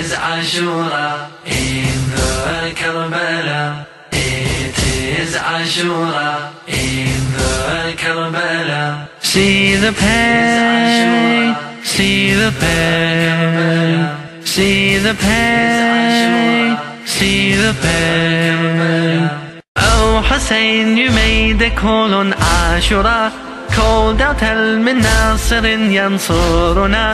is Ashura in the Karbala. It is Ashura in the Karbala. See the pain, see the pain, see the pain, see the pain. Oh Hussein, you made a call on Ashura, called out Al min Nasirin yansuruna.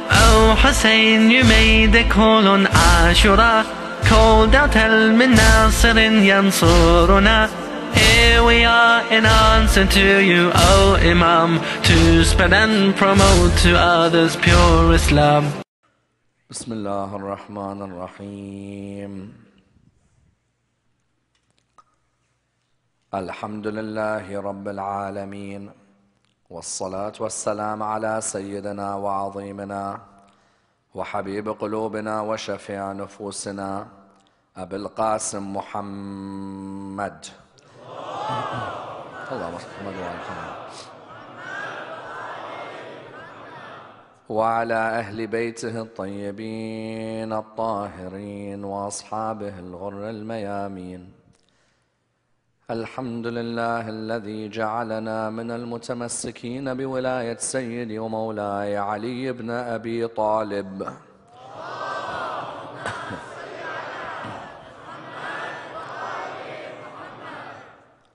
Oh Hussein, you made a call on Ashura, called out Al min Nasirin yansuruna. Here we are in answer to you, O Imam, to spread and promote to others pure Islam. Bismillah ar-Rahman ar-Rahim. Alhamdulillahi Rabbil Alameen. والصلاة والسلام على سيدنا وعظيمنا وحبيب قلوبنا وشفيع نفوسنا أبي القاسم محمد اللهم صل على محمد وعلى أهل بيته الطيبين الطاهرين وأصحابه الغر الميامين. الحمد لله الذي جعلنا من المتمسكين بولاية سيدي ومولاي علي بن أبي طالب.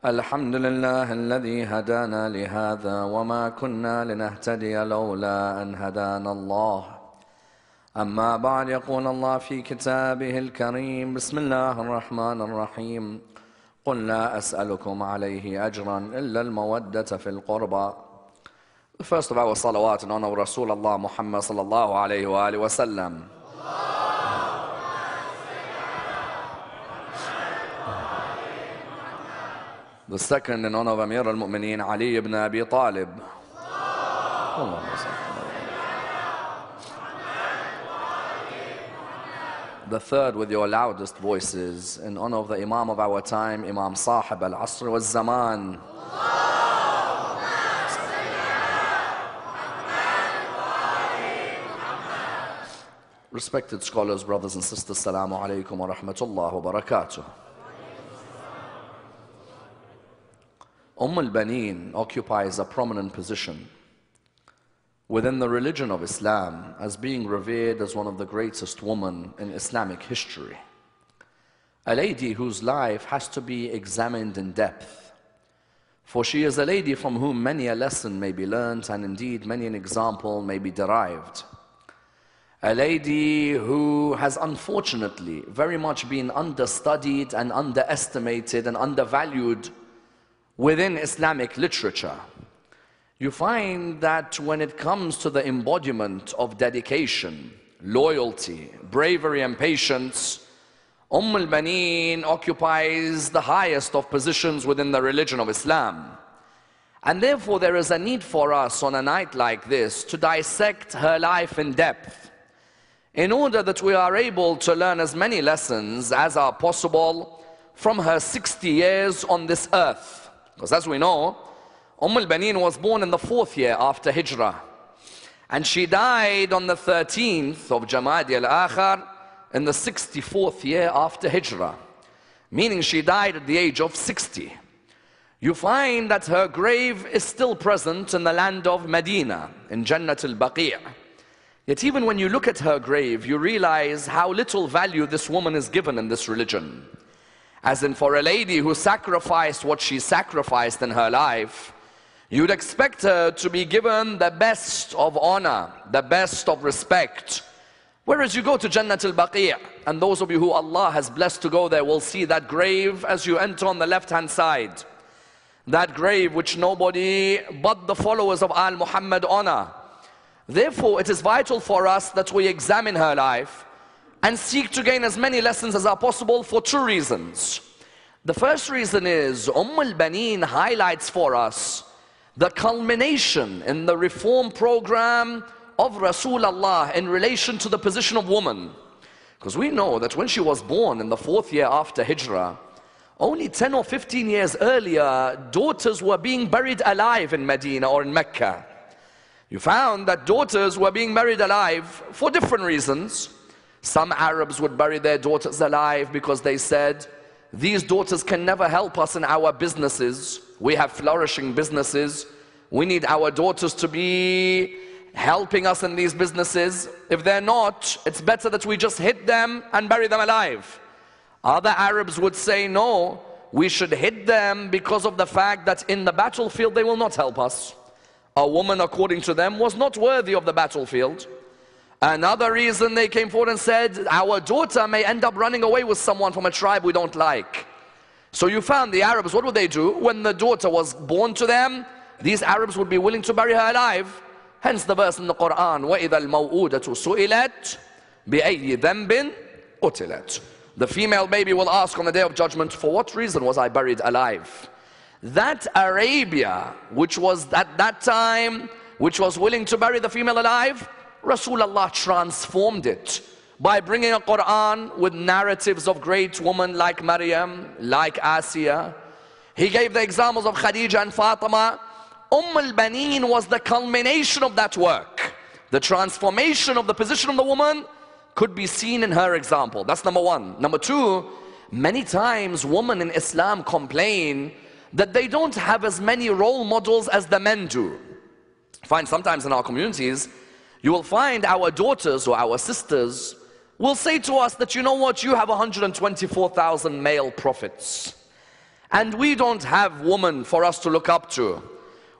الحمد لله الذي هدانا لهذا وما كنا لنهتدي لولا أن هدانا الله. أما بعد، يقول الله في كتابه الكريم: بسم الله الرحمن الرحيم. قل لا أسألكم عليه أجرا إلا المودة في القربى. The first of our salawat in honor of Rasulullah Muhammad sallallahu alayhi wa alihi wa sallam. The second in honor of Amir al-Mu'mineen Ali ibn Abi Talib. The third with your loudest voices in honor of the Imam of our time, Imam Sahib al-Asr wal-Zaman. Respected scholars, brothers and sisters, Assalamu alaikum wa rahmatullah wa barakatuh. Ummulbanin occupies a prominent position within the religion of Islam as being revered as one of the greatest women in Islamic history. A lady whose life has to be examined in depth, for she is a lady from whom many a lesson may be learnt and indeed many an example may be derived. A lady who has unfortunately very much been understudied and underestimated and undervalued within Islamic literature. You find that when it comes to the embodiment of dedication, loyalty, bravery and patience, Ummulbanin occupies the highest of positions within the religion of Islam. And therefore there is a need for us on a night like this to dissect her life in depth, in order that we are able to learn as many lessons as are possible from her 60 years on this earth. Because as we know, Ummulbanin was born in the 4th year after Hijrah, and she died on the 13th of Jamadi al-Akhir in the 64th year after Hijrah, meaning she died at the age of 60. You find that her grave is still present in the land of Medina, in Jannat al-Baqi'. Yet even when you look at her grave, you realize how little value this woman is given in this religion. As in, for a lady who sacrificed what she sacrificed in her life, you'd expect her to be given the best of honor, the best of respect. Whereas you go to Jannat al-Baqi', and those of you who Allah has blessed to go there will see that grave as you enter on the left-hand side. That grave which nobody but the followers of Al Muhammad honor. Therefore, it is vital for us that we examine her life and seek to gain as many lessons as are possible for 2 reasons. The first reason is Ummulbanin highlights for us the culmination in the reform program of Rasulullah in relation to the position of woman. Because we know that when she was born in the 4th year after Hijrah, only 10 or 15 years earlier, daughters were being buried alive in Medina or in Mecca. You found that daughters were being buried alive for different reasons. Some Arabs would bury their daughters alive because they said, these daughters can never help us in our businesses. We have flourishing businesses. We need our daughters to be helping us in these businesses. If they're not, it's better that we just hit them and bury them alive. Other Arabs would say, no, we should hit them because of the fact that in the battlefield they will not help us. A woman, according to them, was not worthy of the battlefield. Another reason they came forward and said, our daughter may end up running away with someone from a tribe we don't like. So you found the Arabs, what would they do? When the daughter was born to them, these Arabs would be willing to bury her alive. Hence the verse in the Quran, وَإِذَا الْمَوْءُودَةُ سُئِلَتْ بِأَيِّ ذَنْبٍ قُتِلَتْ. The female baby will ask on the Day of Judgment, for what reason was I buried alive? That Arabia, which was at that time, which was willing to bury the female alive, Rasulullah transformed it by bringing a Quran with narratives of great women like Maryam, like Asiya. He gave the examples of Khadija and Fatima. Ummulbanin was the culmination of that work. The transformation of the position of the woman could be seen in her example. That's number one. Number two, many times women in Islam complain that they don't have as many role models as the men do. Find sometimes in our communities, you will find our daughters or our sisters will say to us that, you know what, you have 124,000 male prophets. And we don't have women for us to look up to.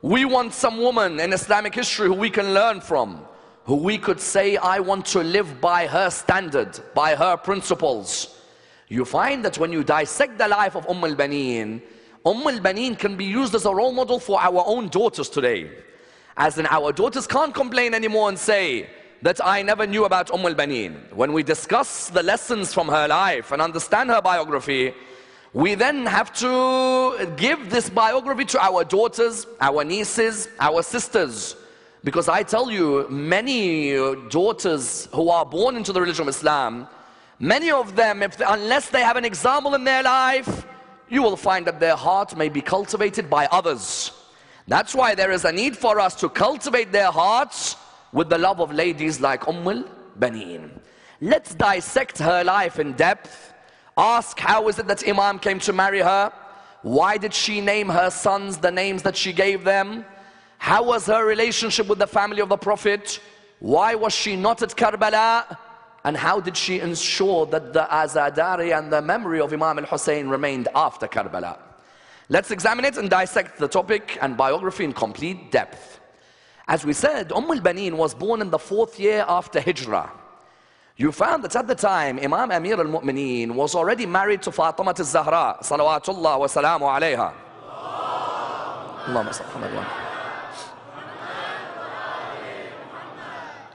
We want some woman in Islamic history who we can learn from, who we could say, I want to live by her standard, by her principles. You find that when you dissect the life of Ummulbanin, Ummulbanin can be used as a role model for our own daughters today. As in, our daughters can't complain anymore and say that I never knew about Ummulbanin. When we discuss the lessons from her life and understand her biography, we then have to give this biography to our daughters, our nieces, our sisters. Because I tell you, many daughters who are born into the religion of Islam, many of them, unless they have an example in their life, you will find that their heart may be cultivated by others. That's why there is a need for us to cultivate their hearts with the love of ladies like Ummulbanin. Let's dissect her life in depth. Ask, how is it that Imam came to marry her? Why did she name her sons the names that she gave them? How was her relationship with the family of the Prophet? Why was she not at Karbala? And how did she ensure that the azadari and the memory of Imam al-Hussein remained after Karbala? Let's examine it and dissect the topic and biography in complete depth. As we said, Ummulbanin was born in the 4th year after Hijrah. You found that at the time, Imam Amir al-Mu'mineen was already married to Fatima al-Zahra, salawatullah wa salamu alayha. Allahumma salli.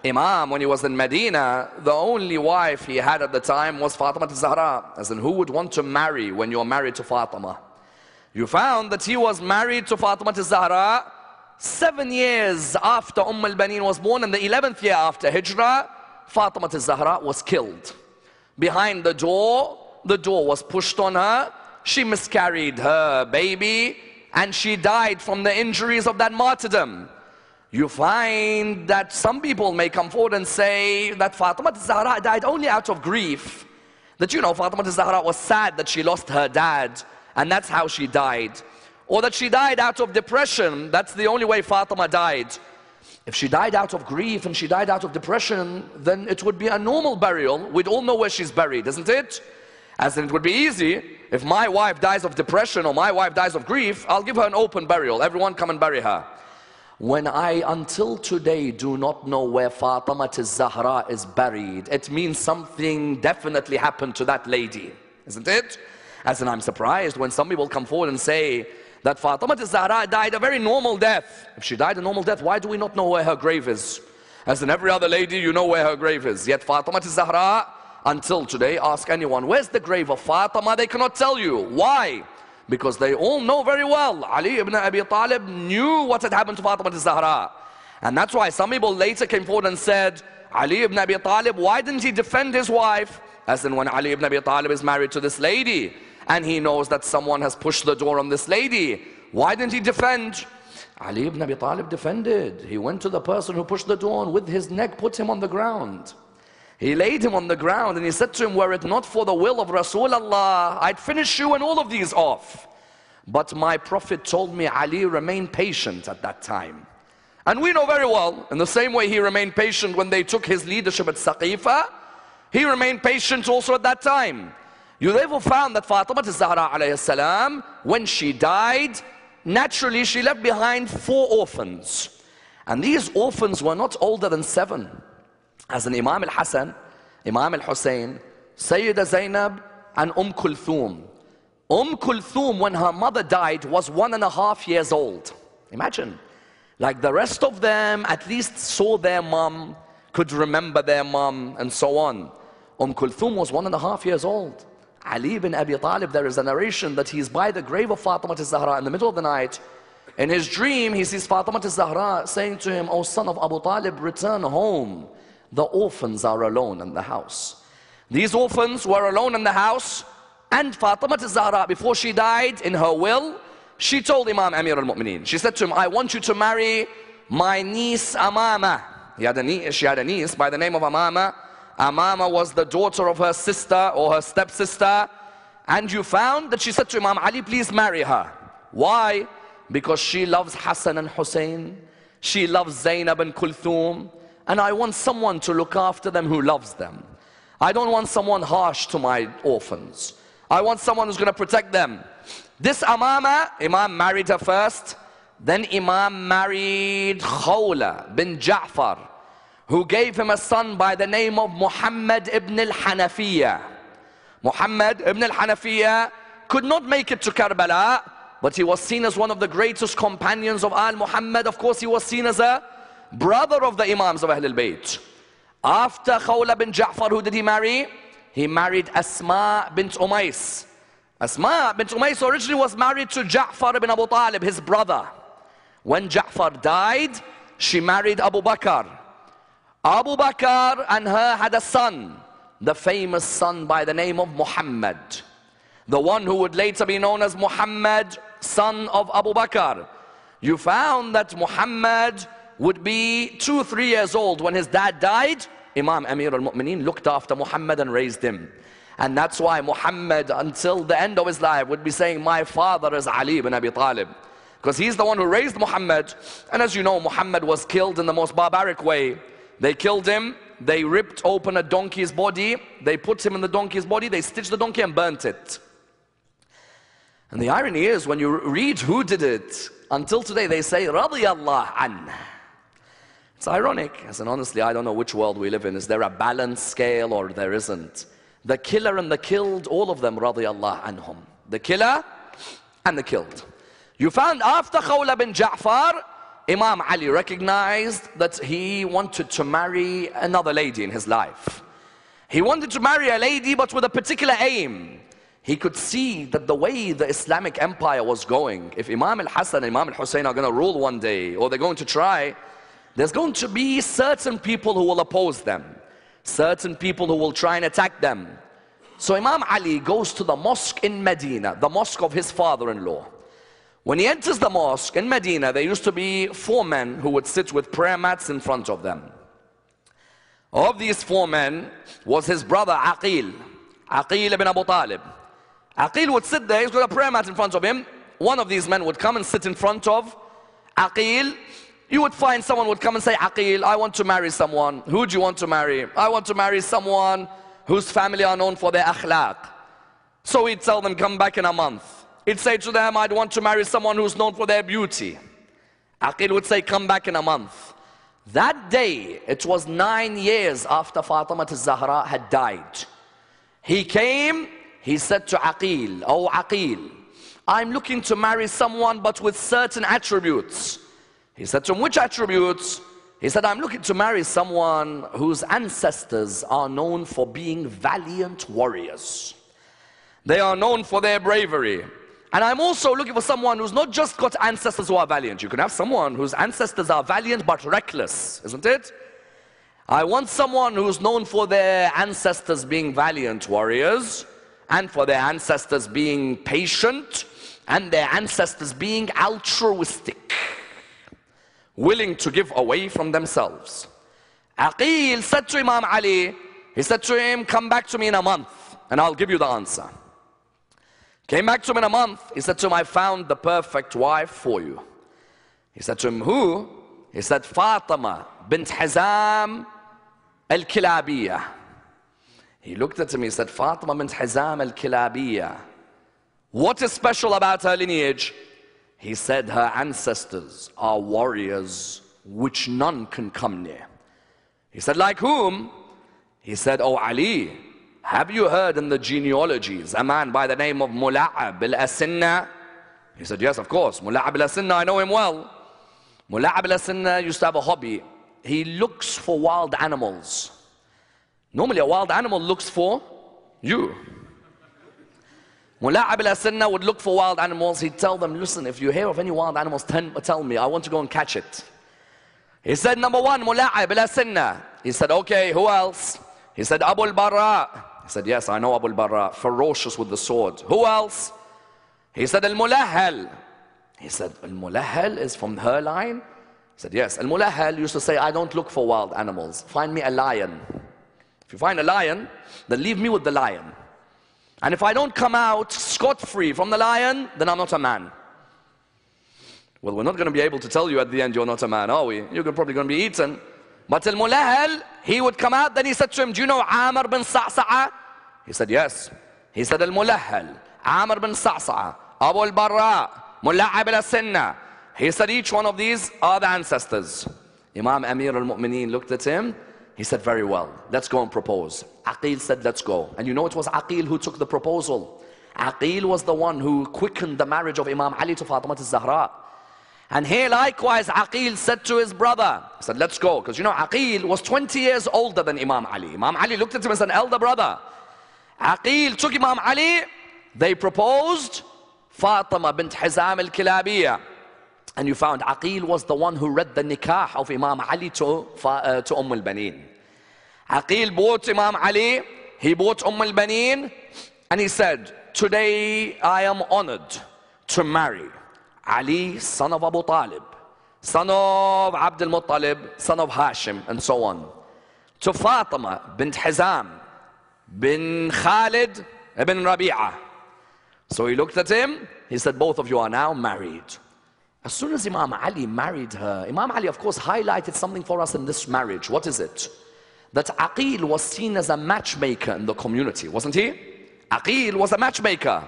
Imam, when he was in Medina, the only wife he had at the time was Fatima al-Zahra. As in, who would want to marry when you're married to Fatima? You found that he was married to Fatima al-Zahra 7 years after Ummulbanin was born. In the 11th year after Hijrah, Fatima al-Zahra was killed. Behind the door was pushed on her. She miscarried her baby and she died from the injuries of that martyrdom. You find that some people may come forward and say that Fatima al-Zahra died only out of grief. That, you know, Fatima al-Zahra was sad that she lost her dad and that's how she died. Or that she died out of depression, that's the only way Fatima died. If she died out of grief and she died out of depression, then it would be a normal burial. We'd all know where she's buried, isn't it? As in, it would be easy. If my wife dies of depression or my wife dies of grief, I'll give her an open burial. Everyone come and bury her. When I, until today, do not know where Fatima al-Zahra is buried, it means something definitely happened to that lady, isn't it? As in, I'm surprised when some people come forward and say that Fatima al-Zahra died a very normal death. If she died a normal death, why do we not know where her grave is? As in, every other lady, you know where her grave is. Yet Fatima al-Zahra, until today, ask anyone, where's the grave of Fatima? They cannot tell you. Why? Because they all know very well. Ali ibn Abi Talib knew what had happened to Fatima al-Zahra. And that's why some people later came forward and said, Ali ibn Abi Talib, why didn't he defend his wife? As in, when Ali ibn Abi Talib is married to this lady, and he knows that someone has pushed the door on this lady, why didn't he defend? Ali ibn Abi Talib defended. He went to the person who pushed the door and with his neck put him on the ground. He laid him on the ground and he said to him, were it not for the will of Rasulullah, I'd finish you and all of these off. But my Prophet told me, Ali, remain patient at that time. And we know very well, in the same way he remained patient when they took his leadership at Saqifa, he remained patient also at that time. You therefore found that Fatima az-Zahra alayhi salam, when she died, naturally she left behind 4 orphans. And these orphans were not older than 7. As an Imam al-Hasan, Imam al-Hussein, Sayyida Zainab and Kulthum. Kulthum, when her mother died, was 1.5 years old. Imagine. Like the rest of them at least saw their mom, could remember their mom, and so on. Kulthum was 1.5 years old. Ali ibn Abi Talib, there is a narration that he's by the grave of Fatima az-Zahra in the middle of the night. In his dream, he sees Fatima az-Zahra saying to him, "O son of Abu Talib, return home. The orphans are alone in the house." These orphans were alone in the house, and Fatima az-Zahra, before she died, in her will, she told Imam Amir al-Mu'mineen, she said to him, "I want you to marry my niece Amama." She had a niece by the name of Amama. Amama was the daughter of her sister or her stepsister. And you found that she said to Imam Ali, "Please marry her." Why? Because she loves Hassan and Hussein. She loves Zainab and Kulthum. And I want someone to look after them who loves them. I don't want someone harsh to my orphans. I want someone who's going to protect them. This Amama, Imam married her first. Then Imam married Khawla bin Ja'far, who gave him a son by the name of Muhammad ibn al-Hanafiya. Muhammad ibn al-Hanafiya could not make it to Karbala, but he was seen as one of the greatest companions of Al-Muhammad. Of course, he was seen as a brother of the Imams of Ahlul Bayt. After Khawla bin Ja'far, who did he marry? He married Asma bint Umays. Asma bint Umays originally was married to Ja'far ibn Abu Talib, his brother. When Ja'far died, she married Abu Bakr. Abu Bakr and her had a son, the famous son by the name of Muhammad, the one who would later be known as Muhammad, son of Abu Bakr. You found that Muhammad would be 2 or 3 years old when his dad died. Imam Amir al-Mu'mineen looked after Muhammad and raised him. And that's why Muhammad, until the end of his life, would be saying, "My father is Ali ibn Abi Talib." Because he's the one who raised Muhammad. And as you know, Muhammad was killed in the most barbaric way. They killed him, they ripped open a donkey's body, they put him in the donkey's body, they stitched the donkey and burnt it. And the irony is, when you read who did it, until today they say, "Radiyallahu an." It's ironic, as in honestly, I don't know which world we live in. Is there a balance scale or there isn't? The killer and the killed, all of them, radiyallahu anhum. The killer and the killed. You found after Khawla bin Ja'far, Imam Ali recognized that he wanted to marry another lady in his life. He wanted to marry a lady, but with a particular aim. He could see that the way the Islamic empire was going, if Imam al-Hasan and Imam al-Hussein are going to rule one day, or they're going to try, there's going to be certain people who will oppose them, certain people who will try and attack them. So Imam Ali goes to the mosque in Medina, the mosque of his father-in-law. When he enters the mosque in Medina, there used to be 4 men who would sit with prayer mats in front of them. Of these 4 men was his brother Aqil ibn Abu Talib. Aqil would sit there, he's got a prayer mat in front of him. One of these men would come and sit in front of Aqil. You would find someone would come and say, "Aqil, I want to marry someone." "Who do you want to marry?" "I want to marry someone whose family are known for their akhlaq." So he'd tell them, "Come back in a month." He'd say to them, "I'd want to marry someone who's known for their beauty." Aqil would say, "Come back in a month." That day, it was 9 years after Fatima az-Zahra had died. He came, he said to Aqil, "Oh Aqil, I'm looking to marry someone but with certain attributes." He said to him, "Which attributes?" He said, "I'm looking to marry someone whose ancestors are known for being valiant warriors. They are known for their bravery. And I'm also looking for someone who's not just got ancestors who are valiant. You can have someone whose ancestors are valiant but reckless, isn't it? I want someone who's known for their ancestors being valiant warriors, and for their ancestors being patient, and their ancestors being altruistic, willing to give away from themselves." Aqil said to Imam Ali, He said to him, come back to me in a month and I'll give you the answer. Came back to him in a month. He said to him, I found the perfect wife for you. He said to him, who? He said, Fatima bint Hizam al-Kilabiyah. He looked at him, he said, Fatima bint Hizam al-Kilabiyah. What is special about her lineage? He said, her ancestors are warriors which none can come near. He said, like whom? He said, oh Ali, have you heard in the genealogies a man by the name of Mula'ab al-Asinna? He said, yes, of course. Mula'ab al-Asinna, I know him well. Mula'ab al-Asinna used to have a hobby. He looks for wild animals. Normally a wild animal looks for you. Mula'ab al-Asinna would look for wild animals. He'd tell them, listen, if you hear of any wild animals, tell me. I want to go and catch it. He said, number one, Mula'ab al-Asinna. He said, okay, who else? He said, Abu al-Barra. He said, yes, I know Abu al-Barra, ferocious with the sword. Who else? He said, al-Mulahal. He said, al-Mulahal is from her line? He said, yes. Al-Mulahal used to say, I don't look for wild animals. Find me a lion. If you find a lion, then leave me with the lion. And if I don't come out scot-free from the lion, then I'm not a man. Well, we're not going to be able to tell you at the end you're not a man, are we? You're probably going to be eaten. But al-Mulahal, he would come out, then he said to him, do you know Ammar bin Sa'sa'a? He said, yes. He said, al-Mulahal, Ammar bin Sa'sa'a, Abu al-Barra, Mula'ab al-Sinna. He said, each one of these are the ancestors. Imam Amir al-Mu'mineen looked at him. He said, very well, let's go and propose. Aqil said, let's go. And you know it was Aqil who took the proposal. Aqil was the one who quickened the marriage of Imam Ali to Fatima al-Zahra. And here likewise Aqil said to his brother, he said, let's go. Because you know Aqil was 20 years older than Imam Ali. Imam Ali looked at him as an elder brother. Aqil took Imam Ali, they proposed Fatima bint Hizam al-Kilabiyah. And you found Aqil was the one who read the nikah of Imam Ali to Ummulbanin. Aqil bought Imam Ali, he bought Ummulbanin, and he said, today I am honored to marry Ali, son of Abu Talib, son of Abdul Muttalib, son of Hashim, and so on, to Fatima bint Hizam bin Khalid ibn Rabi'ah. So he looked at him, he said, both of you are now married. As soon as Imam Ali married her, Imam Ali of course highlighted something for us in this marriage. What is it? That Aqil was seen as a matchmaker in the community, wasn't he? Aqil was a matchmaker.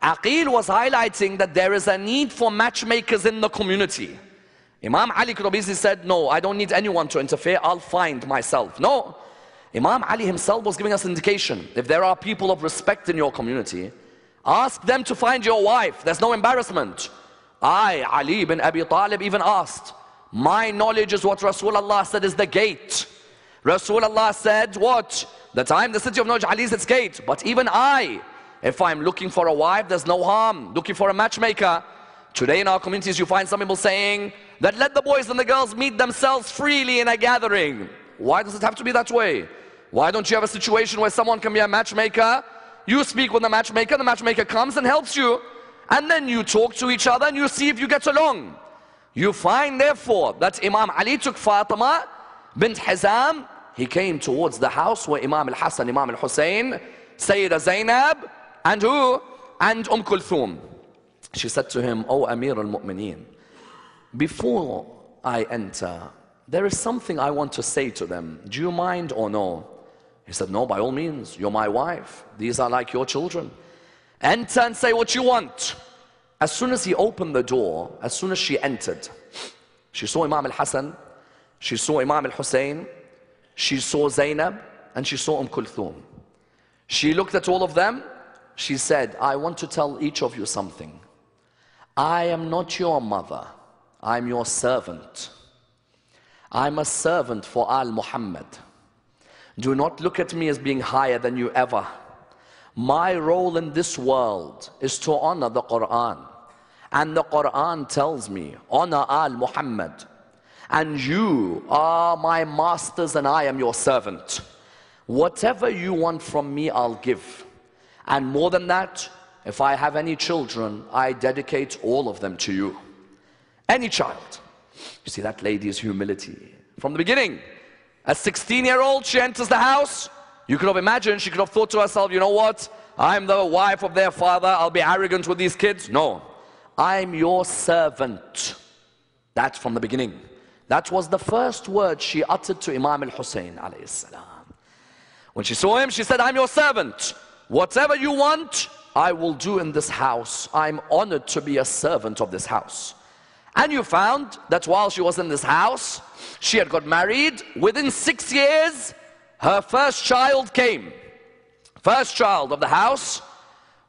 Aqil was highlighting that there is a need for matchmakers in the community. Imam Ali could have easily said, no, I don't need anyone to interfere, I'll find myself. No, Imam Ali himself was giving us an indication. If there are people of respect in your community, ask them to find your wife. There's no embarrassment. I, Ali ibn Abi Talib, even asked. My knowledge is what Rasulullah said is the gate. Rasulullah said what? That I'm the city of knowledge, Ali is its gate. But even I, if I'm looking for a wife, there's no harm. Looking for a matchmaker. Today in our communities you find some people saying that let the boys and the girls meet themselves freely in a gathering. Why does it have to be that way? Why don't you have a situation where someone can be a matchmaker? You speak with the matchmaker comes and helps you. And then you talk to each other and you see if you get along. You find therefore that Imam Ali took Fatima bint Hizam. He came towards the house where Imam al-Hassan, Imam al-Hussein, Sayyida Zainab, and who? And Kulthum. She said to him, oh Amir al-Mu'mineen, before I enter, there is something I want to say to them. Do you mind or no? He said, no, by all means, you're my wife. These are like your children. Enter and say what you want. As soon as he opened the door, as soon as she entered, she saw Imam al-Hassan, she saw Imam al-Hussein, she saw Zainab, and she saw Kulthum. She looked at all of them. She said, I want to tell each of you something. I am not your mother. I'm your servant. I'm a servant for Al-Muhammad. Do not look at me as being higher than you ever. My role in this world is to honor the Quran. And the Quran tells me, honor Al-Muhammad. And you are my masters and I am your servant. Whatever you want from me, I'll give. And more than that, if I have any children, I dedicate all of them to you. Any child. You see that lady's humility. From the beginning, a 16-year-old, she enters the house. You could have imagined, she could have thought to herself, you know what? I'm the wife of their father, I'll be arrogant with these kids. No, I'm your servant. That's from the beginning. That was the first word she uttered to Imam al-Hussein alayhi salam. When she saw him, she said, I'm your servant. Whatever you want, I will do in this house. I'm honored to be a servant of this house. And you found that while she was in this house, she had got married. Within 6 years, her first child came. First child of the house.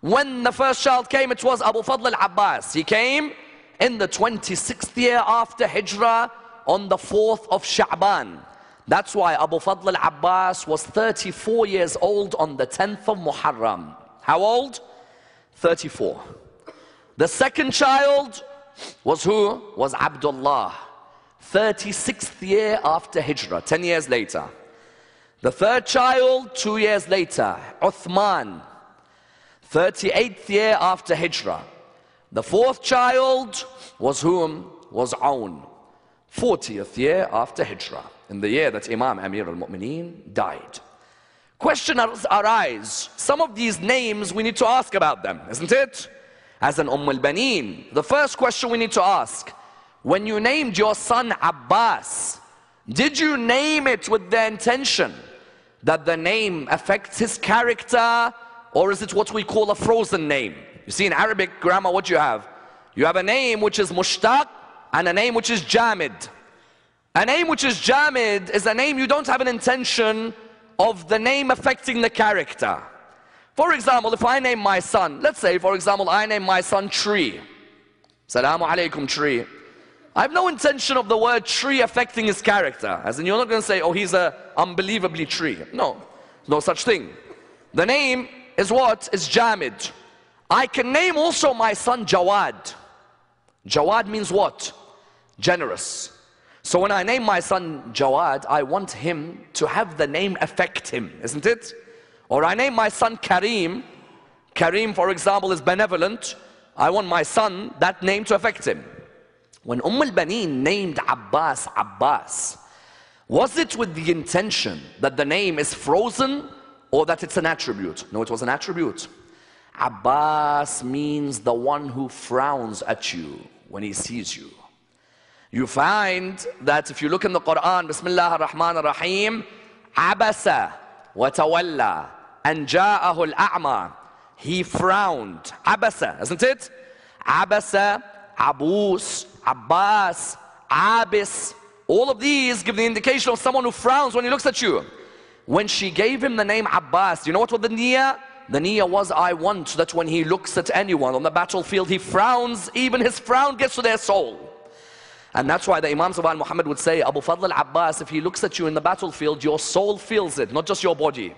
When the first child came, it was Abu Fadl al-Abbas. He came in the 26th year after Hijrah on the 4th of Sha'ban. That's why Abu Fadl al-Abbas was 34 years old on the 10th of Muharram. How old? 34. The second child was who? Was Abdullah. 36th year after Hijrah, 10 years later. The third child, 2 years later, Uthman. 38th year after Hijrah. The fourth child was whom? Was Aun. 40th year after Hijrah, in the year that Imam Amir al-Mu'mineen died. Question arise. Some of these names we need to ask about them, isn't it? As an Ummulbanin, the first question we need to ask, when you named your son Abbas, did you name it with the intention that the name affects his character, or is it what we call a frozen name? You see, in Arabic grammar, what you have? You have a name which is mushtaq and a name which is jamid. A name which is jamid is a name you don't have an intention of the name affecting the character. For example, if I name my son, let's say, for example, I name my son Tree. Salamu alaikum, Tree. I have no intention of the word tree affecting his character. As in, you're not going to say, oh, he's a unbelievably tree. No, no such thing. The name is what? Is jamid. I can name also my son Jawad. Jawad means what? Generous. So when I name my son Jawad, I want him to have the name affect him, isn't it? Or I name my son Kareem. Kareem, for example, is benevolent. I want my son, that name to affect him. When Ummulbanin named Abbas, Abbas, was it with the intention that the name is frozen or that it's an attribute? No, it was an attribute. Abbas means the one who frowns at you when he sees you. You find that if you look in the Quran, Bismillah ar-Rahman ar-Rahim, Abasa wa tawalla an ja'ahu al-a'ma. He frowned. Abasa, isn't it? Abasa, Abus, Abbas, Abis. All of these give the indication of someone who frowns when he looks at you. When she gave him the name Abbas, you know what was the niyyah? The niyyah was, I want that when he looks at anyone on the battlefield, he frowns, even his frown gets to their soul. And that's why the Imams of Al-Muhammad would say, Abu Fadl al-Abbas, if he looks at you in the battlefield, your soul feels it, not just your body.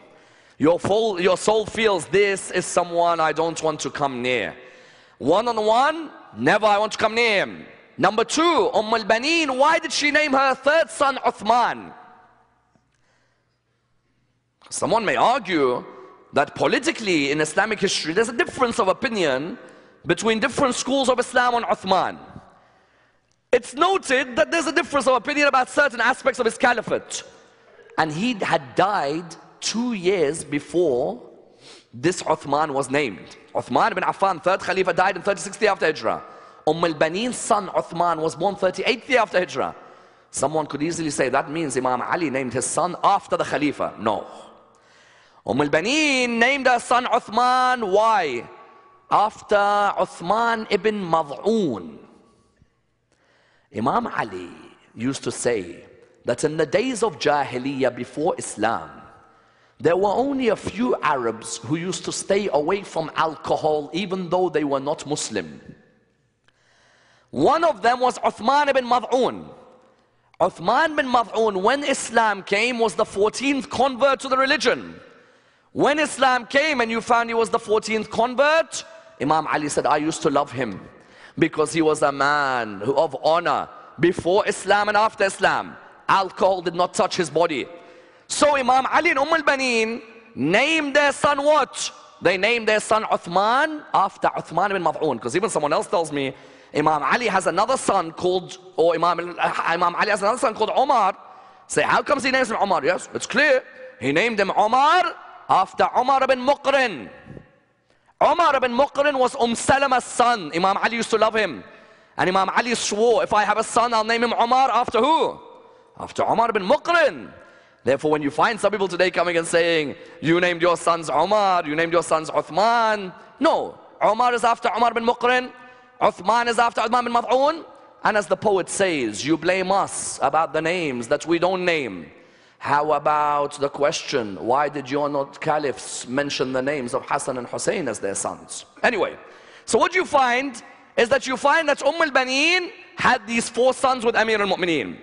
Your soul feels, this is someone I don't want to come near. One-on-one, never I want to come near him. Number two, Ummulbanin, why did she name her third son Uthman? Someone may argue that politically in Islamic history there's a difference of opinion between different schools of Islam on Uthman. It's noted that there's a difference of opinion about certain aspects of his caliphate. And he had died 2 years before this Uthman was named. Uthman ibn Affan, third Khalifa, died in 36th year after Hijrah. Banin's son Uthman was born 38th year after Hijrah. Someone could easily say that means Imam Ali named his son after the Khalifa. No. Banin named her son Uthman. Why? After Uthman ibn Mad'un. Imam Ali used to say that in the days of Jahiliyyah before Islam, there were only a few Arabs who used to stay away from alcohol even though they were not Muslim. One of them was Uthman ibn Mad'un. Uthman ibn Mad'un, when Islam came, was the 14th convert to the religion. When Islam came and you found he was the 14th convert, Imam Ali said, I used to love him because he was a man of honor before Islam and after Islam. Alcohol did not touch his body. So Imam Ali and Banin named their son what? They named their son Uthman after Uthman ibn Mad'un. Because even someone else tells me Imam Ali has another son called, or Imam Ali has another son called Omar. Say, how comes he names him Omar? Yes, it's clear. He named him Umar after Umar ibn Muqrin. Umar ibn Muqrin was Salama's son. Imam Ali used to love him. And Imam Ali swore, if I have a son, I'll name him Umar after who? After Umar ibn Muqrin. Therefore, when you find some people today coming and saying, you named your sons Umar, you named your sons Uthman. No, Umar is after Umar ibn Muqrin. Uthman is after Uthman bin Mad'un. And as the poet says, you blame us about the names that we don't name. How about the question, why did your not caliphs mention the names of Hassan and Hussein as their sons? Anyway, so what you find is that you find that Ummulbanin had these 4 sons with Amir al-Mu'mineen.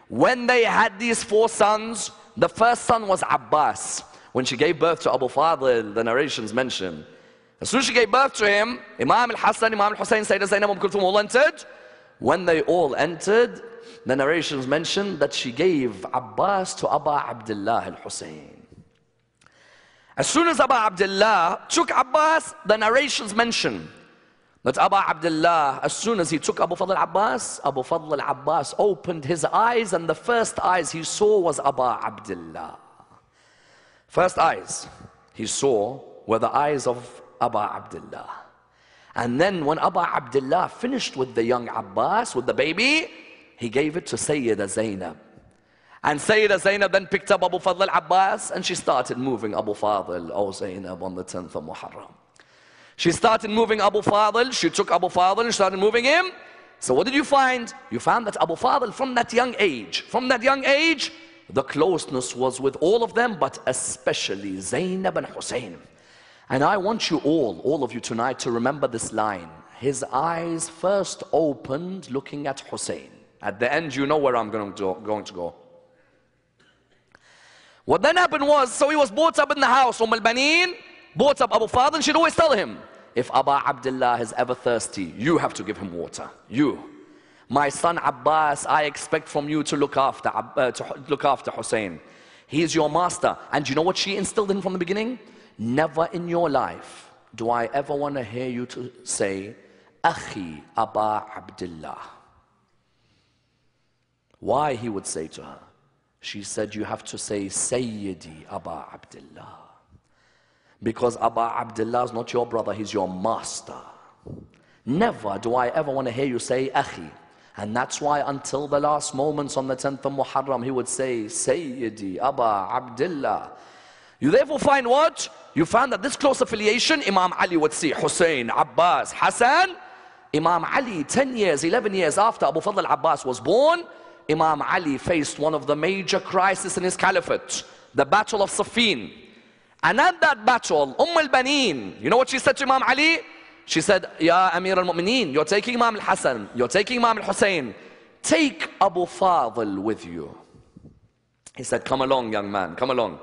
When they had these 4 sons, the first son was Abbas. When she gave birth to Abu Fadl, the narrations mention, as soon as she gave birth to him, Imam al-Hassan, Imam al-Hussein, Sayyidah Zainab, Kulthum all entered. When they all entered, the narrations mention that she gave Abbas to Abu Abdullah al-Hussein. As soon as Abu Abdullah took Abbas, the narrations mention that Abu Abdullah, as soon as he took Abu Fadl al-Abbas opened his eyes, and the first eyes he saw was Abu Abdullah. First eyes he saw were the eyes of Abu Abdullah. And then when Abu Abdullah finished with the young Abbas, with the baby, he gave it to Sayyidah Zainab. And Sayyidah Zainab then picked up Abu Fadl al-Abbas and she started moving Abu Fadl, oh Zainab, on the 10th of Muharram. She started moving Abu Fadl, she took Abu Fadl and started moving him. So what did you find? You found that Abu Fadl from that young age, the closeness was with all of them, but especially Zainab and Hussein. And I want you all of you tonight to remember this line. His eyes first opened looking at Hussein. At the end, you know where I'm going to go. What then happened was, so he was brought up in the house. Ummulbanin brought up Abu Fadl, and she'd always tell him, if Abu Abdullah is ever thirsty, you have to give him water. You. My son Abbas, I expect from you to look after Hussein. He is your master. And you know what she instilled in from the beginning? Never in your life do I ever want to hear you to say, Akhi Abu Abdullah. Why he would say to her? She said, you have to say, Sayyidi Abu Abdullah. Because Abu Abdullah is not your brother, he's your master. Never do I ever want to hear you say, Akhi. And that's why until the last moments on the 10th of Muharram, he would say, Sayyidi Abu Abdullah. You therefore find what? You found that this close affiliation, Imam Ali would see Hussein, Abbas, Hassan. Imam Ali, 10 years, 11 years after Abu Fadl al-Abbas was born, Imam Ali faced one of the major crises in his caliphate, the Battle of Siffin. And at that battle, Ummulbanin, you know what she said to Imam Ali? She said, Ya Amir al-Mu'mineen, you're taking Imam al-Hassan, you're taking Imam al-Hussein, take Abu Fadl with you. He said, come along, young man, come along.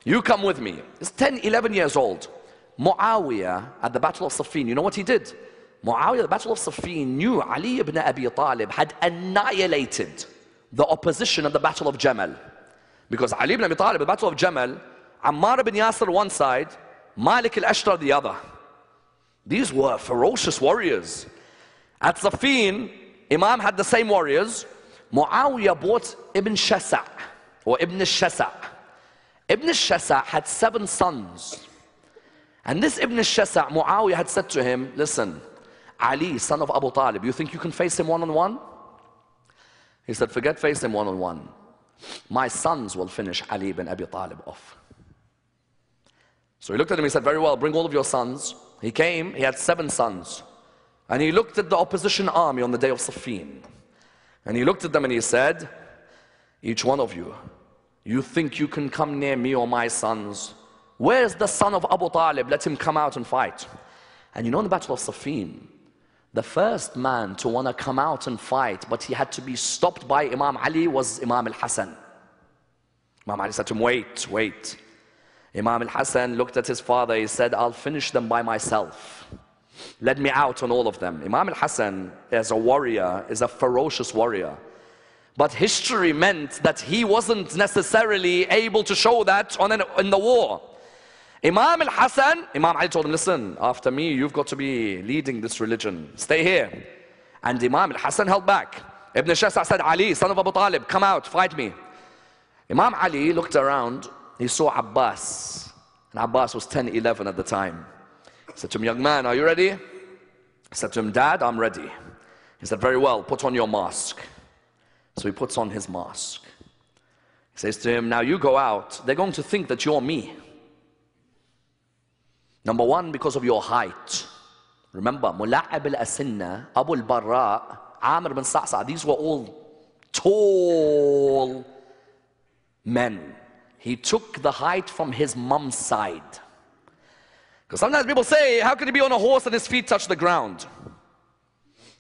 You come with me. He's 10, 11 years old. Muawiyah at the Battle of Siffin, you know what he did? Muawiyah at the Battle of Siffin knew Ali ibn Abi Talib had annihilated the opposition at the Battle of Jamal. Because Ali ibn Abi Talib at the Battle of Jamal, Ammar ibn Yasir one side, Malik al-Ashtar the other. These were ferocious warriors. At Siffin, Imam had the same warriors. Muawiyah bought Ibn Shasa' or Ibn al-Shasa'. Ibn al-Shasa' had 7 sons. And this Ibn al-Shasa', Muawiyah had said to him, listen, Ali, son of Abu Talib, you think you can face him one-on-one? He said, forget face him one-on-one. My sons will finish Ali ibn Abi Talib off. So he looked at him, he said, very well, bring all of your sons. He came, he had 7 sons. And he looked at the opposition army on the day of Siffin. And he looked at them and he said, each one of you, you think you can come near me or my sons? Where's the son of Abu Talib? Let him come out and fight. And you know in the Battle of Siffin, the first man to want to come out and fight, but he had to be stopped by Imam Ali, was Imam al-Hassan. Imam Ali said to him, wait. Imam al-Hassan looked at his father, he said, I'll finish them by myself. Let me out on all of them. Imam al-Hassan, as a warrior, is a ferocious warrior. But history meant that he wasn't necessarily able to show that in the war. Imam al-Hassan, Imam Ali told him, listen, after me, you've got to be leading this religion. Stay here. And Imam al-Hassan held back. Ibn Shasa' said, Ali, son of Abu Talib, come out, fight me. Imam Ali looked around he saw Abbas. And Abbas was 10, 11 at the time. He said to him, young man, are you ready? He said to him, Dad, I'm ready. He said, very well, put on your mask. So he puts on his mask. He says to him, now you go out. They're going to think that you're me. Number one, because of your height. Remember, Mula'ab al-Asinna, Abu al-Barra, Amr bin Sa'sa, these were all tall men. He took the height from his mum's side. Because sometimes people say, how could he be on a horse and his feet touch the ground?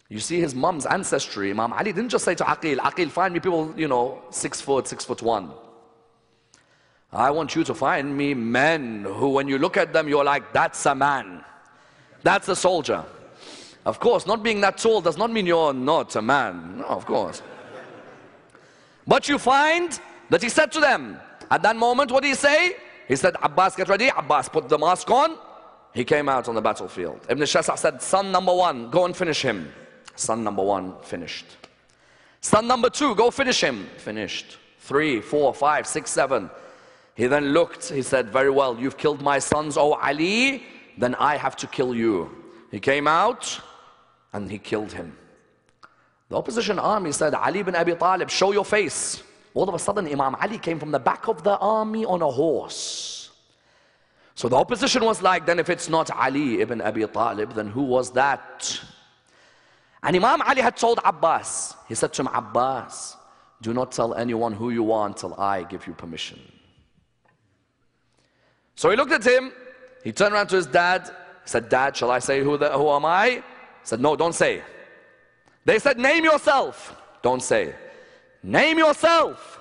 You see his mum's ancestry. Imam Ali didn't just say to Aqil, find me people, 6 foot, 6'1". I want you to find me men who, when you look at them, you're like, that's a man. That's a soldier. Of course, not being that tall does not mean you're not a man. No, of course. But you find that he said to them, at that moment, what did he say? He said, Abbas, get ready. Abbas put the mask on. He came out on the battlefield. Ibn Shasa said, son number one, go and finish him. Son number one, finished. Son number two, go finish him. Finished. 3, 4, 5, 6, 7. He then looked, he said, very well, you've killed my sons, O Ali, then I have to kill you. He came out and he killed him. The opposition army said, Ali bin Abi Talib, show your face. All of a sudden, Imam Ali came from the back of the army on a horse. So the opposition was like, then if it's not Ali ibn Abi Talib, then who was that? And Imam Ali had told Abbas, he said to him, Abbas, do not tell anyone who you are until I give you permission. So he looked at him, he turned around to his dad, he said, Dad, shall I say who am I? He said, no, don't say. They said, name yourself. Don't say. Name yourself.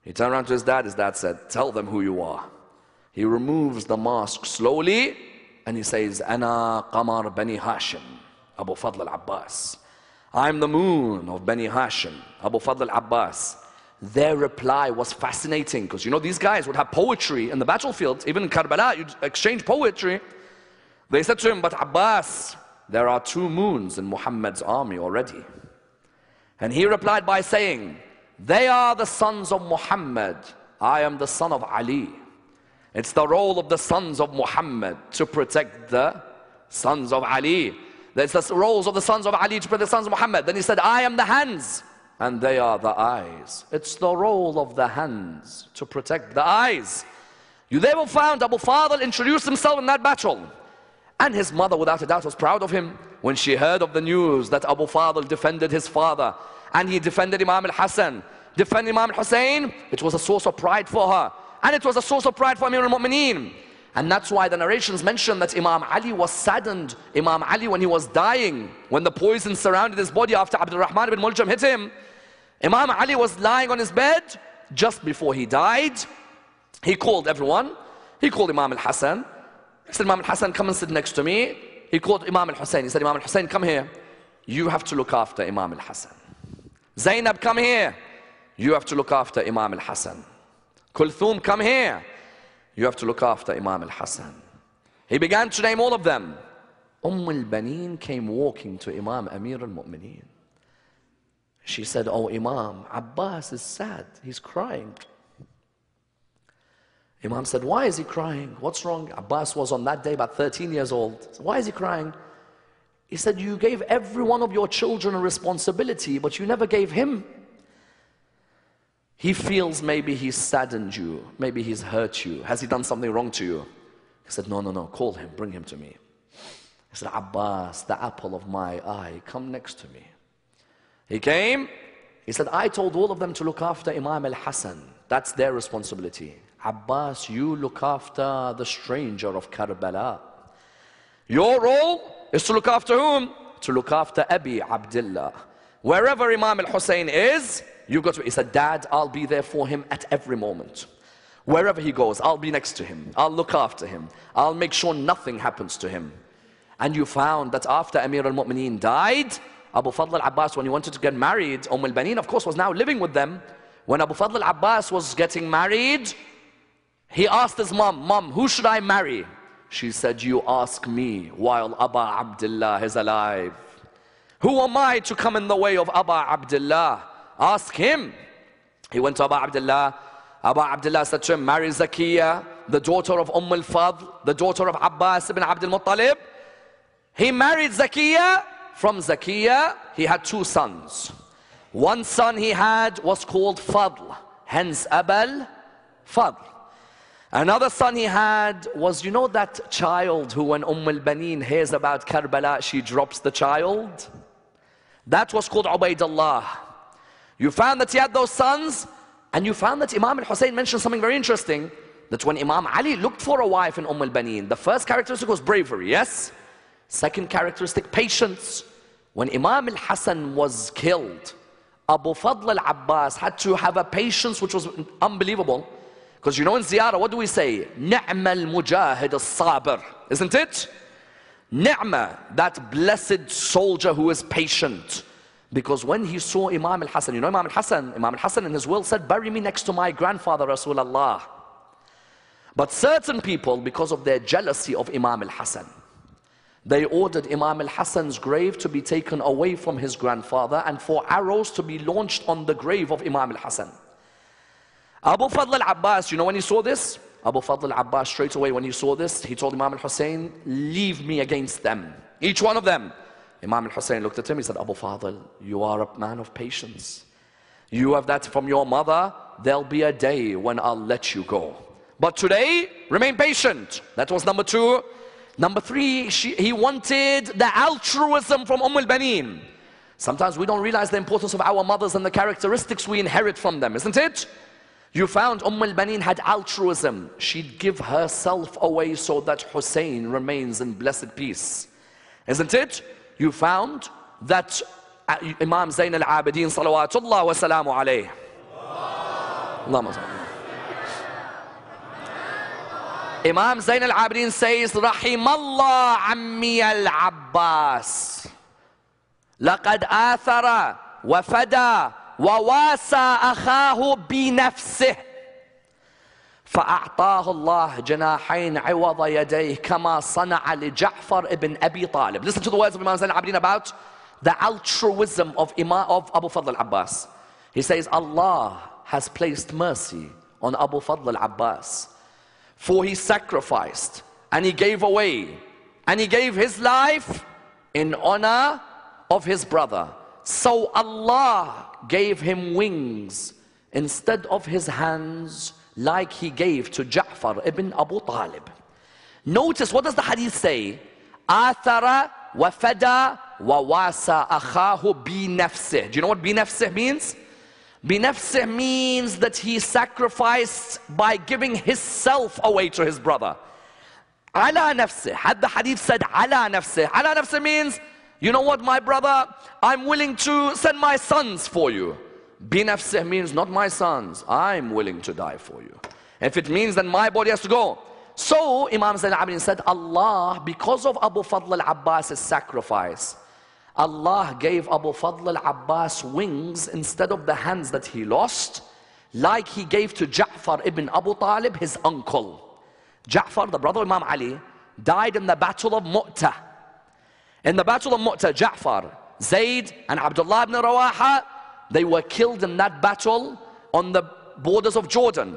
He turned around to his dad said, tell them who you are. He removes the mask slowly and he says, Ana Qamar Bani Hashim, Abu Fadl al-Abbas. I'm the moon of Bani Hashim, Abu Fadl al-Abbas. Their reply was fascinating because these guys would have poetry in the battlefield. Even in Karbala, you'd exchange poetry. They said to him, but Abbas, there are 2 moons in Muhammad's army already. And he replied by saying, they are the sons of Muhammad. I am the son of Ali. It's the role of the sons of Muhammad to protect the sons of Ali. It's the roles of the sons of Ali to protect the sons of Muhammad. Then he said, I am the hands and they are the eyes. It's the role of the hands to protect the eyes. You therefore found Abu Fadl introduced himself in that battle. And his mother, without a doubt, was proud of him when she heard of the news that Abu Fadl defended his father and he defended Imam al-Hassan, defended Imam al-Hussein. It was a source of pride for her, and it was a source of pride for Amir al-Mu'mineen. And that's why the narrations mention that Imam Ali was saddened. Imam Ali, when he was dying, when the poison surrounded his body after Abdul Rahman ibn Muljam hit him, Imam Ali was lying on his bed. Just before he died, he called everyone. He called Imam al-Hassan. He said, Imam al-Hassan, come and sit next to me. He called Imam al-Hussein. He said, Imam al-Hussein, come here. You have to look after Imam al-Hassan. Zainab, come here. You have to look after Imam al-Hassan. Kulthum, come here. You have to look after Imam al-Hassan. He began to name all of them. Ummulbanin came walking to Imam Amir al-Mu'mineen. She said, oh Imam, Abbas is sad. He's crying. Imam said, why is he crying? What's wrong? Abbas was on that day about 13 years old. So why is he crying? He said, you gave every one of your children a responsibility, but you never gave him. He feels maybe he's saddened you, maybe he's hurt you. Has he done something wrong to you? He said, no, call him, bring him to me. He said, Abbas, the apple of my eye, come next to me. He came, he said, I told all of them to look after Imam al-Hassan. That's their responsibility. Abbas, you look after the stranger of Karbala. Your role is to look after whom? To look after Abi Abdullah. Wherever Imam al-Hussein is, you go to. He said, Dad, I'll be there for him at every moment. Wherever he goes, I'll be next to him. I'll look after him. I'll make sure nothing happens to him. And you found that after Amir al-Mu'mineen died, Abu Fadl al-Abbas, when he wanted to get married, Ummulbanin, of course, was now living with them. When Abu Fadl al-Abbas was getting married, he asked his mom, who should I marry? She said, you ask me while Abu Abdullah is alive. Who am I to come in the way of Abu Abdullah? Ask him. He went to Abu Abdullah Abu Abdullah said to him, marry Zakiya, the daughter of Fadl, the daughter of Abbas ibn Abdul Muttalib. He married Zakiya. From Zakiya, he had two sons. One son he had was called Fadl, hence Abul Fadl. Another son he had was, you know that child who when Ummulbanin hears about Karbala, she drops the child? That was called Ubaidullah. You found that he had those sons, and you found that Imam al-Hussein mentioned something very interesting, that when Imam Ali looked for a wife in Ummulbanin, the first characteristic was bravery, yes? Second characteristic, patience. When Imam al-Hassan was killed, Abu Fadl al-Abbas had to have a patience which was unbelievable. Because you know in ziyarah, what do we say? Ni'ma al-mujahid al-sabir. Isn't it? Ni'ma, that blessed soldier who is patient. Because when he saw Imam al-Hassan, you know Imam al-Hassan in his will said, bury me next to my grandfather Rasulullah. But certain people, because of their jealousy of Imam al-Hassan, they ordered Imam al-Hassan's grave to be taken away from his grandfather and for arrows to be launched on the grave of Imam al-Hassan. Abu Fadl al-Abbas, you know when he saw this? Abu Fadl al-Abbas straight away when he saw this, he told Imam al-Hussein, leave me against them, each one of them. Imam al-Hussein looked at him, he said, Abu Fadl, you are a man of patience. You have that from your mother, there'll be a day when I'll let you go. But today, remain patient. That was number two. Number three, he wanted the altruism from Ummulbanin. Sometimes we don't realize the importance of our mothers and the characteristics we inherit from them, isn't it? You found Ummulbanin had altruism. She'd give herself away so that Hussein remains in blessed peace. Isn't it? You found that Imam Zayn al-Abidin salawatullah wa salamu alayh. Allahumma salli. Imam Zayn al-Abidin says, Rahimallah ammi al-Abbas. Laqad athara wa fada wa wasa akhahu bi nafsih. فأعطاه الله جناحين عوض يديه كما صنع لجعفر ibn Abi Talib. Listen to the words of Imam Zayn al-Abidin about the altruism of Abu Fadl al-Abbas. He says, Allah has placed mercy on Abu Fadl al-Abbas, for he sacrificed and he gave away and he gave his life in honor of his brother. So Allah gave him wings instead of his hands, like he gave to Ja'far ibn Abu Talib. Notice, what does the hadith say? Athara wa fada wa wasa akhahu bi nafsih. Do you know what bi nafsih means? Bi nafsih means that he sacrificed by giving his self away to his brother. Ala nafsih. Had the hadith said ala nafsih. Ala nafsih means, you know what, my brother, I'm willing to send my sons for you. Bi nafsih means not my sons, I'm willing to die for you. If it means then my body has to go. So Imam Zayn al-Abidin said, Allah, because of Abu Fadl al-Abbas' sacrifice, Allah gave Abu Fadl al-Abbas wings instead of the hands that he lost, like he gave to Ja'far ibn Abu Talib, his uncle. Ja'far, the brother of Imam Ali, died in the battle of Mu'tah. In the battle of Mu'tah, Ja'far, Zayd and Abdullah ibn Rawaha, they were killed in that battle on the borders of Jordan.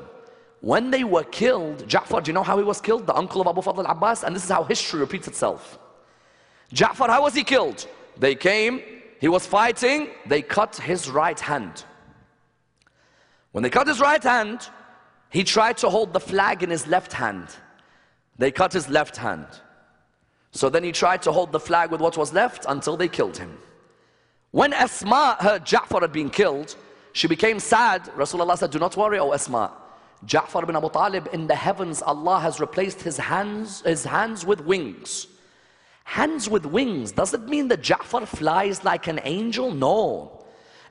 When they were killed, Ja'far, do you know how he was killed? The uncle of Abu Fadl al-Abbas, and this is how history repeats itself. Ja'far, how was he killed? They came, he was fighting, they cut his right hand. When they cut his right hand, he tried to hold the flag in his left hand. They cut his left hand. So then he tried to hold the flag with what was left until they killed him. When Asma heard Ja'far had been killed, she became sad. Rasulullah said, do not worry, O Asma. Ja'far ibn Abu Talib, in the heavens, Allah has replaced his hands with wings. Hands with wings, does it mean that Ja'far flies like an angel? No.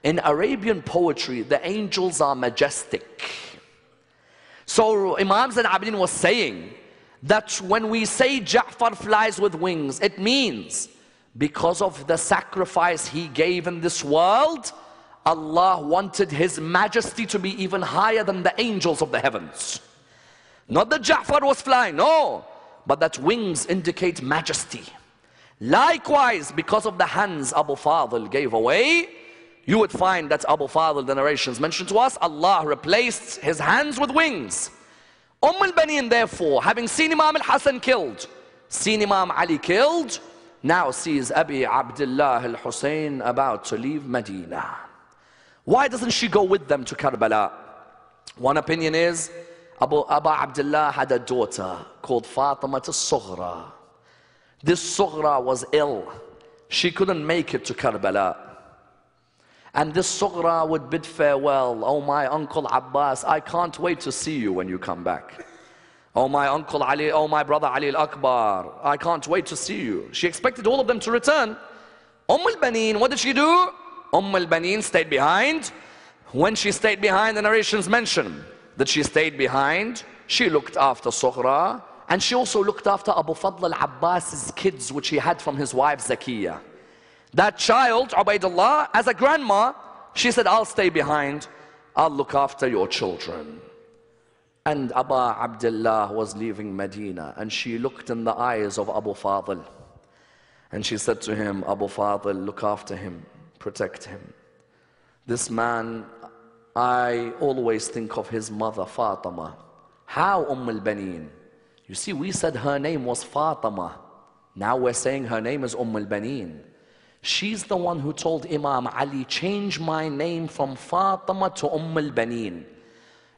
In Arabian poetry, the angels are majestic. So Imam Zayn al-Abidin was saying that when we say Ja'far flies with wings, it means because of the sacrifice he gave in this world, Allah wanted his majesty to be even higher than the angels of the heavens. Not that Ja'far was flying, no, but that wings indicate majesty. Likewise, because of the hands Abu Fadl gave away, you would find that Abu Fadl, the narrations mentioned to us, Allah replaced his hands with wings. Ummulbanin, therefore, having seen Imam al-Hasan killed, seen Imam Ali killed, now sees Abi Abdullah al-Hussein about to leave Medina. Why doesn't she go with them to Karbala? One opinion is, Abu Abdullah had a daughter called Fatima al-Sughra. This Sughra was ill. She couldn't make it to Karbala. And this Sughra would bid farewell. Oh, my uncle Abbas, I can't wait to see you when you come back. Oh, my uncle Ali, oh, my brother Ali al-Akbar, I can't wait to see you. She expected all of them to return. Ummulbanin, what did she do? Ummulbanin stayed behind. When she stayed behind, the narrations mention that she stayed behind. She looked after Sughra, and she also looked after Abu Fadl al-Abbas's kids, which he had from his wife Zakiyah. That child, Ubaidullah, as a grandma, she said, I'll stay behind. I'll look after your children. And Abu Abdullah was leaving Medina, and she looked in the eyes of Abu Fadl. And she said to him, Abu Fadl, look after him, protect him. This man, I always think of his mother, Fatima. How Ummulbanin? You see, we said her name was Fatima. Now we're saying her name is Ummulbanin. She's the one who told Imam Ali, change my name from Fatima to Ummulbanin.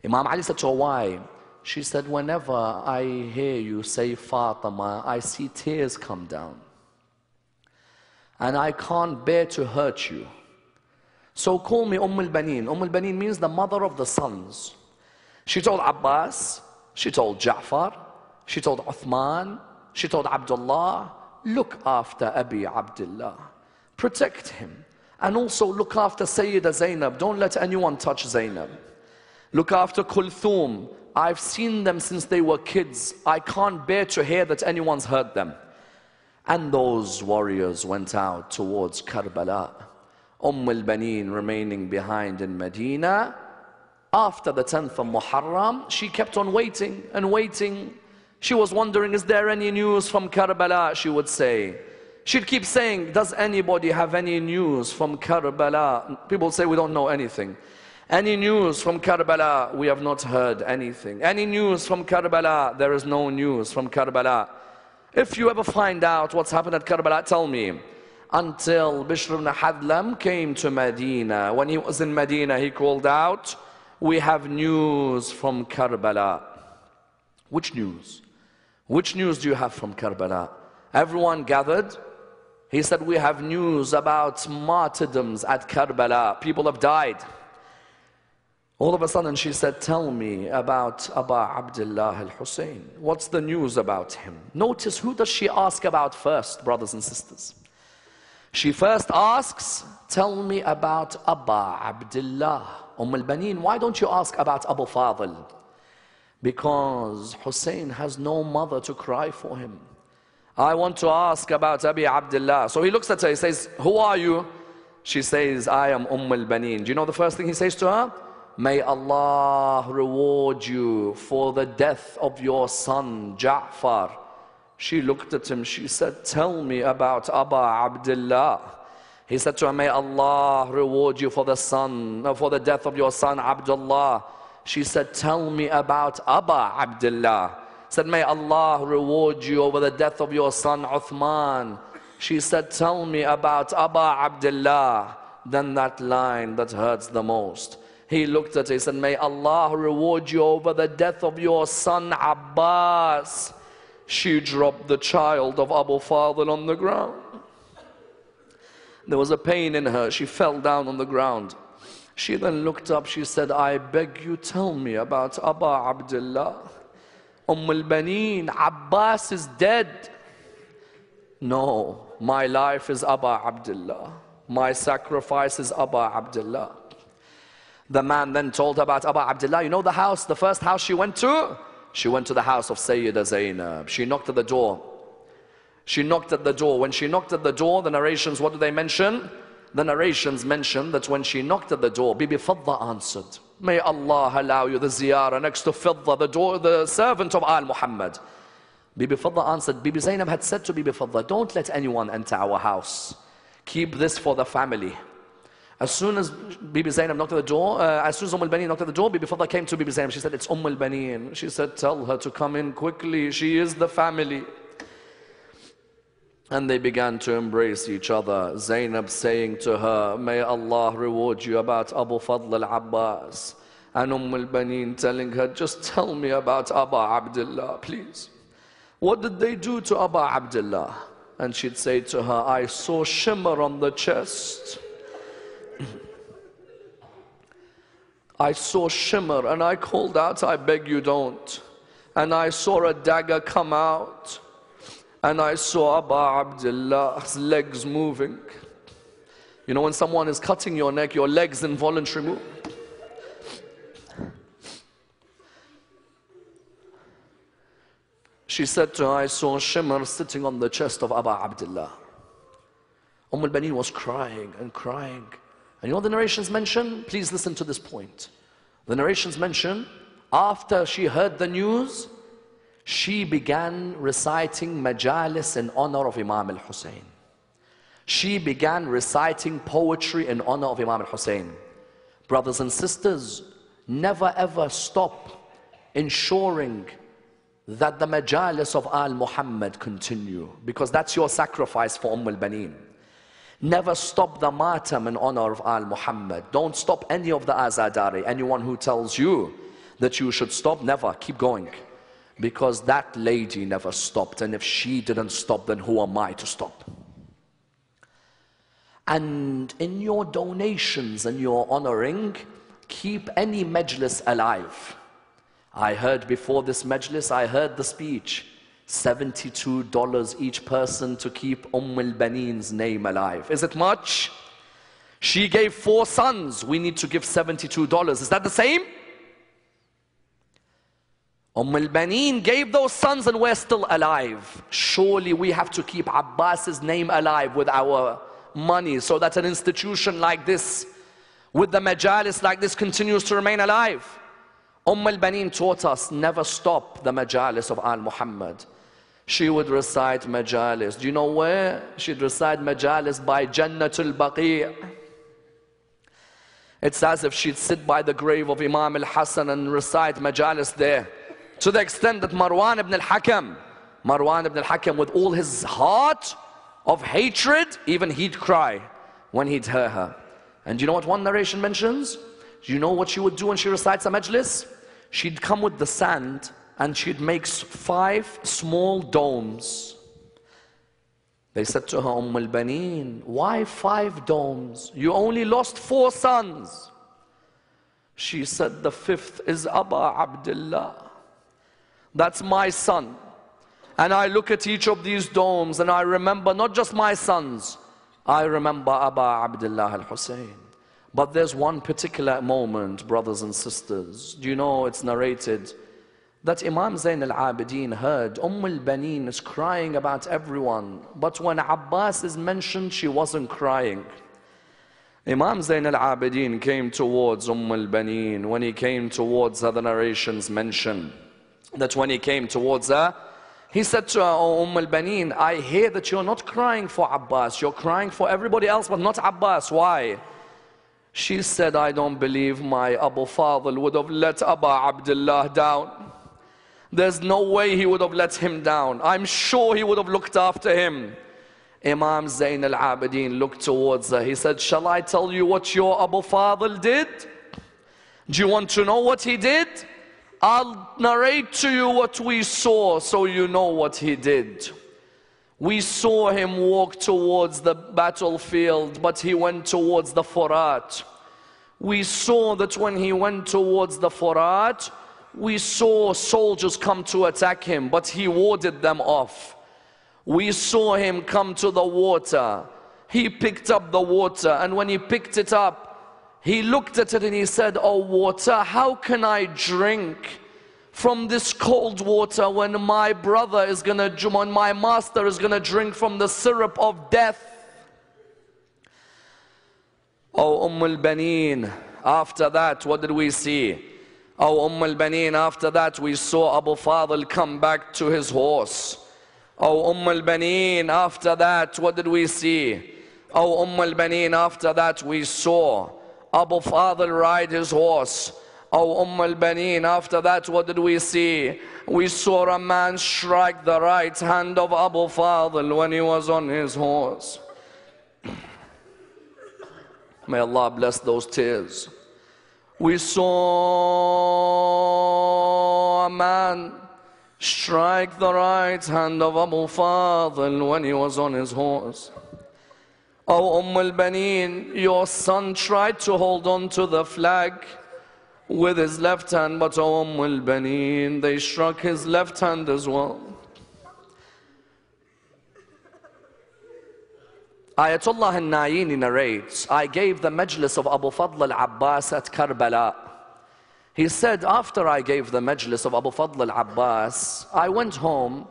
Imam Ali said to her, why? She said, whenever I hear you say Fatima, I see tears come down. And I can't bear to hurt you. So call me Ummulbanin. Ummulbanin means the mother of the sons. She told Abbas, she told Ja'far, she told Uthman, she told Abdullah, look after Abi Abdullah. Protect him. And also look after Sayyida Zainab. Don't let anyone touch Zainab. Look after Kulthum. I've seen them since they were kids. I can't bear to hear that anyone's hurt them. And those warriors went out towards Karbala. Ummulbanin remaining behind in Medina. After the 10th of Muharram, she kept on waiting and waiting. She was wondering, is there any news from Karbala? She would say. She'd keep saying, does anybody have any news from Karbala? People say, we don't know anything. Any news from Karbala? We have not heard anything. Any news from Karbala? There is no news from Karbala. If you ever find out what's happened at Karbala, tell me. Until Bishr ibn Hadlam came to Medina. When he was in Medina, he called out, we have news from Karbala. Which news? Which news do you have from Karbala? Everyone gathered. He said, we have news about martyrdoms at Karbala. People have died. All of a sudden she said, tell me about Abu Abdullah al-Hussein. What's the news about him? Notice, who does she ask about first, brothers and sisters? She first asks, tell me about Abu Abdullah. Ummulbanin, why don't you ask about Abu Fadl? Because Hussein has no mother to cry for him. I want to ask about Abi Abdullah. So he looks at her, he says, who are you? She says, I am Ummulbanin. Do you know the first thing he says to her? May Allah reward you for the death of your son, Ja'far. She looked at him, she said, tell me about Abu Abdullah. He said to her, may Allah reward you for the death of your son, Abdullah. She said, tell me about Abu Abdullah. Said, may Allah reward you over the death of your son, Uthman. She said, tell me about Abu Abdullah. Then that line that hurts the most. He looked at her, he said, may Allah reward you over the death of your son, Abbas. She dropped the child of Abu Fadl on the ground. There was a pain in her. She fell down on the ground. She then looked up. She said, I beg you, tell me about Abu Abdullah. Ummulbanin, Abbas is dead. No, my life is Abu Abdullah. My sacrifice is Abu Abdullah. The man then told her about Abu Abdullah. You know the house, the first house she went to? She went to the house of Sayyida Zainab. She knocked at the door. She knocked at the door. When she knocked at the door, the narrations, what do they mention? The narrations mention that when she knocked at the door, Bibi Fadda answered. May Allah allow you the ziyarah next to Fadda, the servant of Al Muhammad. Bibi Fadda answered. Bibi Zainab had said to Bibi Fadda, don't let anyone enter our house. Keep this for the family. As soon as Bibi Zainab knocked at the door, as soon as Ummulbanin knocked at the door, Bibi Fadla came to Bibi Zainab. She said, it's Ummulbanin. She said, tell her to come in quickly. She is the family. And they began to embrace each other. Zainab saying to her, may Allah reward you about Abu Fadl al-Abbas. And Ummulbanin telling her, just tell me about Aba Abdullah, please. What did they do to Aba Abdullah? And she'd say to her, I saw shimmer on the chest. I saw shimmer and I called out, I beg you don't. And I saw a dagger come out. And I saw Aba Abdullah's legs moving. You know when someone is cutting your neck, your legs involuntary move. She said to her, I saw shimmer sitting on the chest of Aba Abdullah. Ummulbanin was crying and crying. And you know what the narrations mention? Please listen to this point. The narrations mention, after she heard the news, she began reciting majalis in honor of Imam al-Hussein. She began reciting poetry in honor of Imam al-Hussein. Brothers and sisters, never ever stop ensuring that the majalis of Al-Muhammad continue, because that's your sacrifice for Ummulbanin. Never stop the matam in honor of Al-Muhammad. Don't stop any of the azadari. Anyone who tells you that you should stop, never, keep going. Because that lady never stopped, and if she didn't stop, then who am I to stop? And in your donations and your honoring, keep any majlis alive. I heard before this majlis, I heard the speech, $72 each person to keep Ummulbanin's name alive. Is it much? She gave 4 sons, we need to give $72. Is that the same? Ummulbanin gave those sons and we're still alive. Surely we have to keep Abbas's name alive with our money so that an institution like this, with the majalis like this, continues to remain alive. Ummulbanin taught us, never stop the majalis of Al-Muhammad. She would recite majalis. Do you know where? She'd recite majalis by Jannatul Baqi'. It's as if she'd sit by the grave of Imam al-Hasan and recite majalis there. To the extent that Marwan ibn al-Hakam with all his heart of hatred, even he'd cry when he'd hear her. And you know what one narration mentions? Do you know what she would do when she recites a majlis? She'd come with the sand and she'd make 5 small domes. They said to her, Ummulbanin, why 5 domes? You only lost 4 sons. She said, the 5th is Aba Abdullah. That's my son. And I look at each of these domes and I remember not just my sons, I remember Aba Abdullah al-Hussein. But there's one particular moment, brothers and sisters. Do you know, it's narrated that Imam Zain al-Abidin heard Ummulbanin is crying about everyone, but when Abbas is mentioned, she wasn't crying. Imam Zain al-Abidin came towards Ummulbanin. When he came towards her, the narrations mention that when he came towards her, he said to her, oh Ummulbanin, I hear that you're not crying for Abbas, you're crying for everybody else but not Abbas. Why? She said, I don't believe my Abu Fadl would have let Aba Abdullah down. There's no way he would have let him down. I'm sure he would have looked after him. Imam Zain al-Abidin looked towards her. He said, shall I tell you what your Abu Fadl did? Do you want to know what he did? I'll narrate to you what we saw so you know what he did. We saw him walk towards the battlefield, but he went towards the Furat. We saw that when he went towards the Furat, we saw soldiers come to attack him, but he warded them off. We saw him come to the water. He picked up the water, and when he picked it up, he looked at it and he said, oh water, how can I drink from this cold water when my brother is gonna, when my master is gonna drink from the syrup of death? Oh Ummulbanin, after that, what did we see? Oh Ummulbanin, after that we saw Abu Fadl come back to his horse. Oh Ummulbanin, after that, what did we see? Oh Ummulbanin, after that we saw Abu Fadl ride his horse. Oh Ummulbanin, after that what did we see? We saw a man strike the right hand of Abu Fadl when he was on his horse. May Allah bless those tears. We saw a man strike the right hand of Abu Fadl when he was on his horse. Oh Ummulbanin, your son tried to hold on to the flag with his left hand, but oh Ummulbanin, they struck his left hand as well. Ayatollah al-Nayini narrates, I gave the majlis of Abu Fadl al-Abbas at Karbala. He said, after I gave the majlis of Abu Fadl al-Abbas, I went home,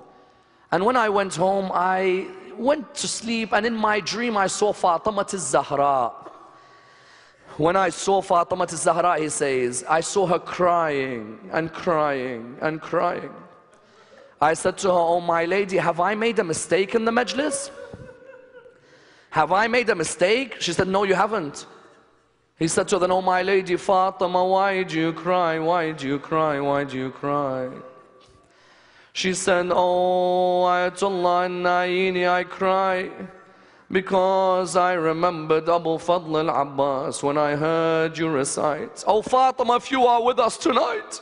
and when I went home, I went to sleep, and in my dream I saw Fatima al-Zahra. When I saw Fatima al-Zahra, he says, I saw her crying and crying and crying. I said to her, oh my lady, have I made a mistake in the majlis? Have I made a mistake? She said, no, you haven't. He said to her, then, oh my lady Fatima, why do you cry? Why do you cry? Why do you cry? She said, oh Ayatollah al-Nayini, I cry because I remembered Abu Fadl al-Abbas when I heard you recite. Oh Fatima, if you are with us tonight.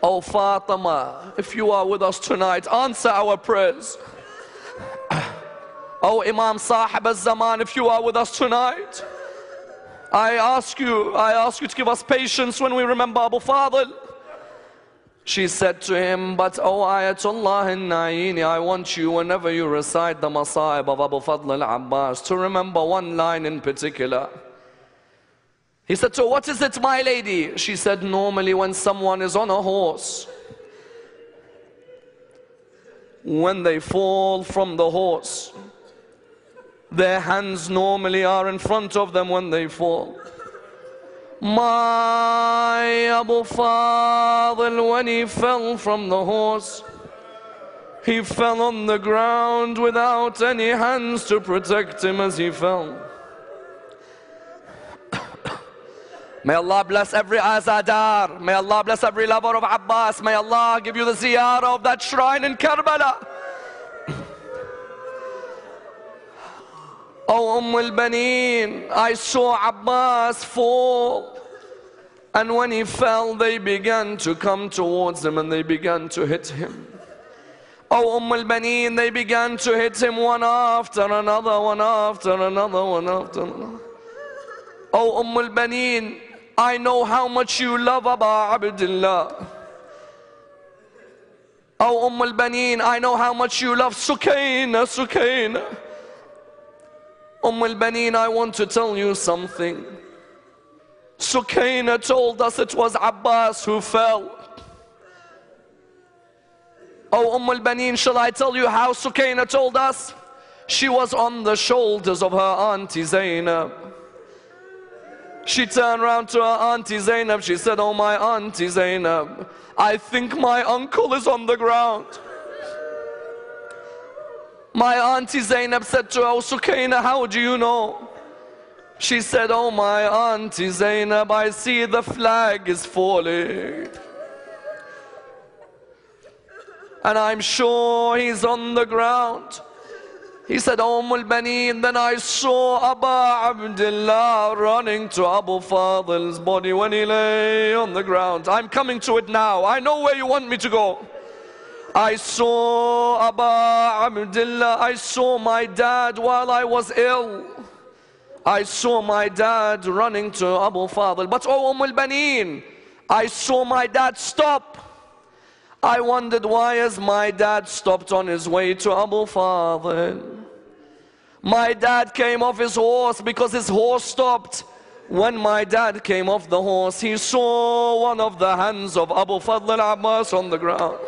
Oh Fatima, if you are with us tonight, answer our prayers. Oh Imam Sahib al-Zaman, if you are with us tonight, I ask you to give us patience when we remember Abu Fadl. She said to him, but oh Ayatollah al-Nayini, I want you, whenever you recite the Masa'ib of Abu Fadl al-Abbas, to remember one line in particular. He said to her, what is it, my lady? She said, normally when someone is on a horse, when they fall from the horse, their hands normally are in front of them when they fall. My Abu Fadl, when he fell from the horse, he fell on the ground without any hands to protect him as he fell. May Allah bless every Azadar. May Allah bless every lover of Abbas. May Allah give you the ziyarah of that shrine in Karbala. Oh Ummulbanin, I saw Abbas fall, and when he fell they began to come towards him and they began to hit him. Oh Ummulbanin, they began to hit him one after another, one after another, one after another. Oh Ummulbanin, I know how much you love Aba Abdullah. Oh Ummulbanin, I know how much you love Sukaina, Sukaina. Ummulbanin, I want to tell you something. Sukaina told us it was Abbas who fell. Oh Ummulbanin, shall I tell you how Sukaina told us? She was on the shoulders of her auntie Zainab. She turned around to her auntie Zainab. She said, oh my auntie Zainab, I think my uncle is on the ground. My auntie Zainab said to her, oh Sukaina, how do you know? She said, oh my auntie Zainab, I see the flag is falling, and I'm sure he's on the ground. He said, oh Ummulbanin, then I saw Aba Abdullah running to Abu Fadl's body when he lay on the ground. I'm coming to it now. I know where you want me to go. I saw Aba Abdullah, I saw my dad while I was ill. I saw my dad running to Abu Fadl. But oh Ummulbanin, I saw my dad stop. I wondered, why has my dad stopped on his way to Abu Fadl? My dad came off his horse because his horse stopped. When my dad came off the horse, he saw one of the hands of Abu Fadl al-Abbas on the ground.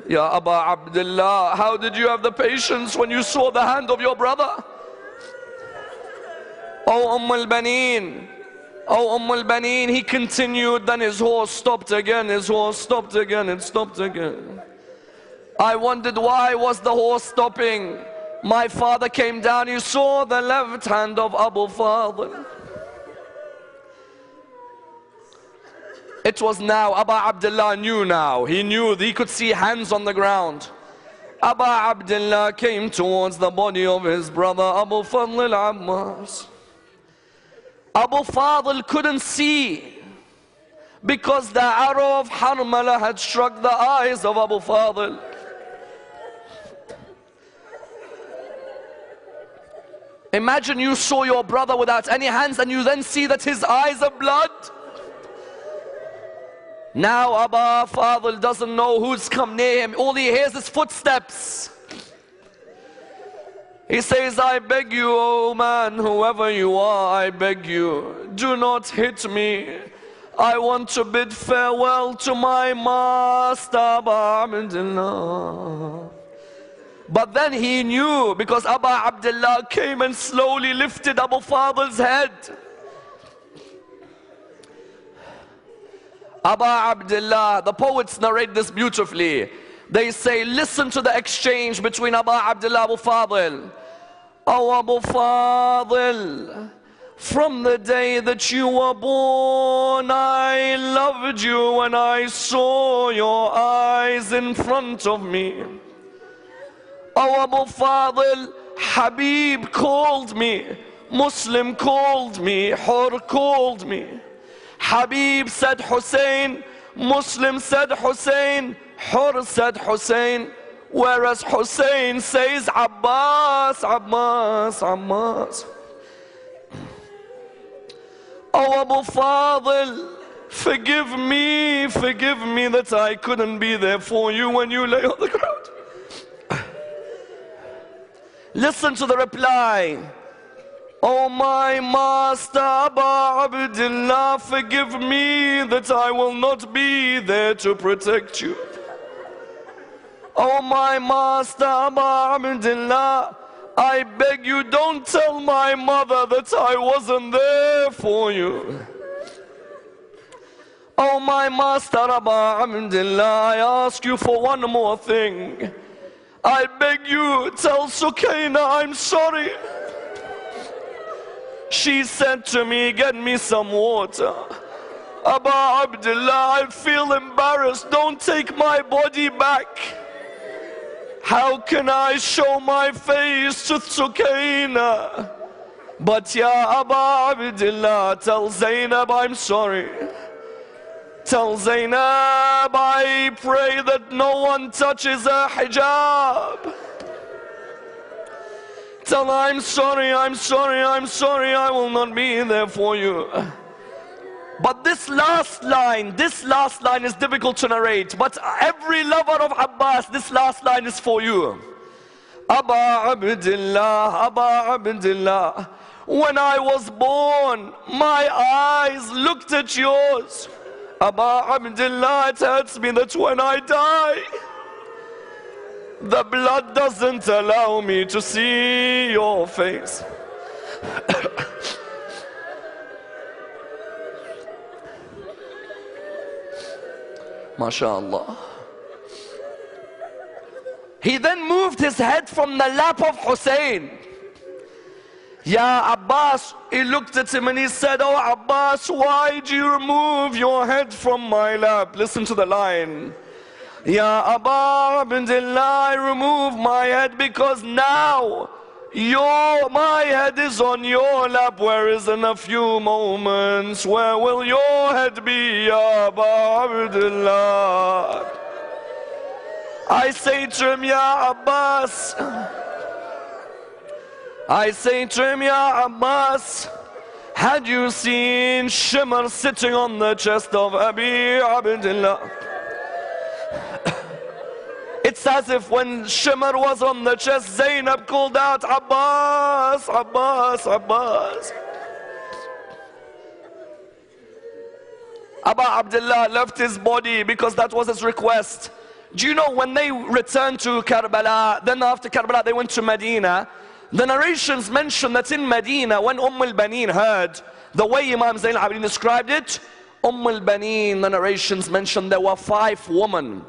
Ya Aba Abdullah, how did you have the patience when you saw the hand of your brother? Oh Ummulbanin, oh Ummulbanin, he continued, then his horse stopped again, his horse stopped again, it stopped again. I wondered why was the horse stopping. My father came down, he saw the left hand of Abu Fadl. It was now, Abu Abdullah knew now. He knew, he could see hands on the ground. Abu Abdullah came towards the body of his brother Abu Fadl al-Abbas. Abu Fadl couldn't see because the arrow of Harmala had struck the eyes of Abu Fadl. Imagine you saw your brother without any hands and you then see that his eyes are blood. Now Abu Fadl doesn't know who's come near him. All he hears is footsteps. He says, I beg you, oh man, whoever you are, I beg you, do not hit me. I want to bid farewell to my master, Abu Abdullah. But then he knew, because Abu Abdullah came and slowly lifted Abu Fadl's head. Abu Abdullah, the poets narrate this beautifully. They say, listen to the exchange between Abu Abdullah and Abu Fadl. Oh Abu Fadl, from the day that you were born, I loved you when I saw your eyes in front of me. Oh Abu Fadl, Habib called me, Muslim called me, Hur called me. Habib said Hussein, Muslim said Hussein, Hur said Hussein, whereas Hussein says Abbas, Abbas, Abbas. Oh Abu Fadl, forgive me that I couldn't be there for you when you lay on the ground. Listen to the reply. Oh my master Abu Abdullah, forgive me that I will not be there to protect you. Oh my master Abu Abdullah, I beg you, don't tell my mother that I wasn't there for you. Oh my master Abu Abdullah, I ask you for one more thing. I beg you, tell Sukaina I'm sorry. She said to me, get me some water. Abu Abdullah, I feel embarrassed. Don't take my body back. How can I show my face to Sukaina? But ya Abu Abdullah, tell Zainab I'm sorry. Tell Zainab I pray that no one touches her hijab. Tell her I'm sorry, I will not be there for you. But this last line is difficult to narrate. But every lover of Abbas, this last line is for you. Abu Abdullah, when I was born, my eyes looked at yours. Abu Abdullah, it hurts me that when I die, the blood doesn't allow me to see your face. MashaAllah. He then moved his head from the lap of Hussein. Ya Abbas, he looked at him and he said, oh Abbas, why do you remove your head from my lap? Listen to the line. Ya Abu Abdullah, I remove my head because now my head is on your lap, whereas in a few moments, where will your head be, Ya Abu Abdullah? I say to him, Ya Abbas, I say to him, Ya Abbas, had you seen Shimr sitting on the chest of Abi Abdullah? It's as if when Shimr was on the chest, Zainab called out, Abbas, Abbas, Abbas. Abu Abdullah left his body because that was his request. Do you know when they returned to Karbala, then after Karbala they went to Medina, the narrations mention that in Medina, when Ummulbanin heard the way Imam Zayn al-Abidin described it, Ummulbanin, the narrations mention there were 5 women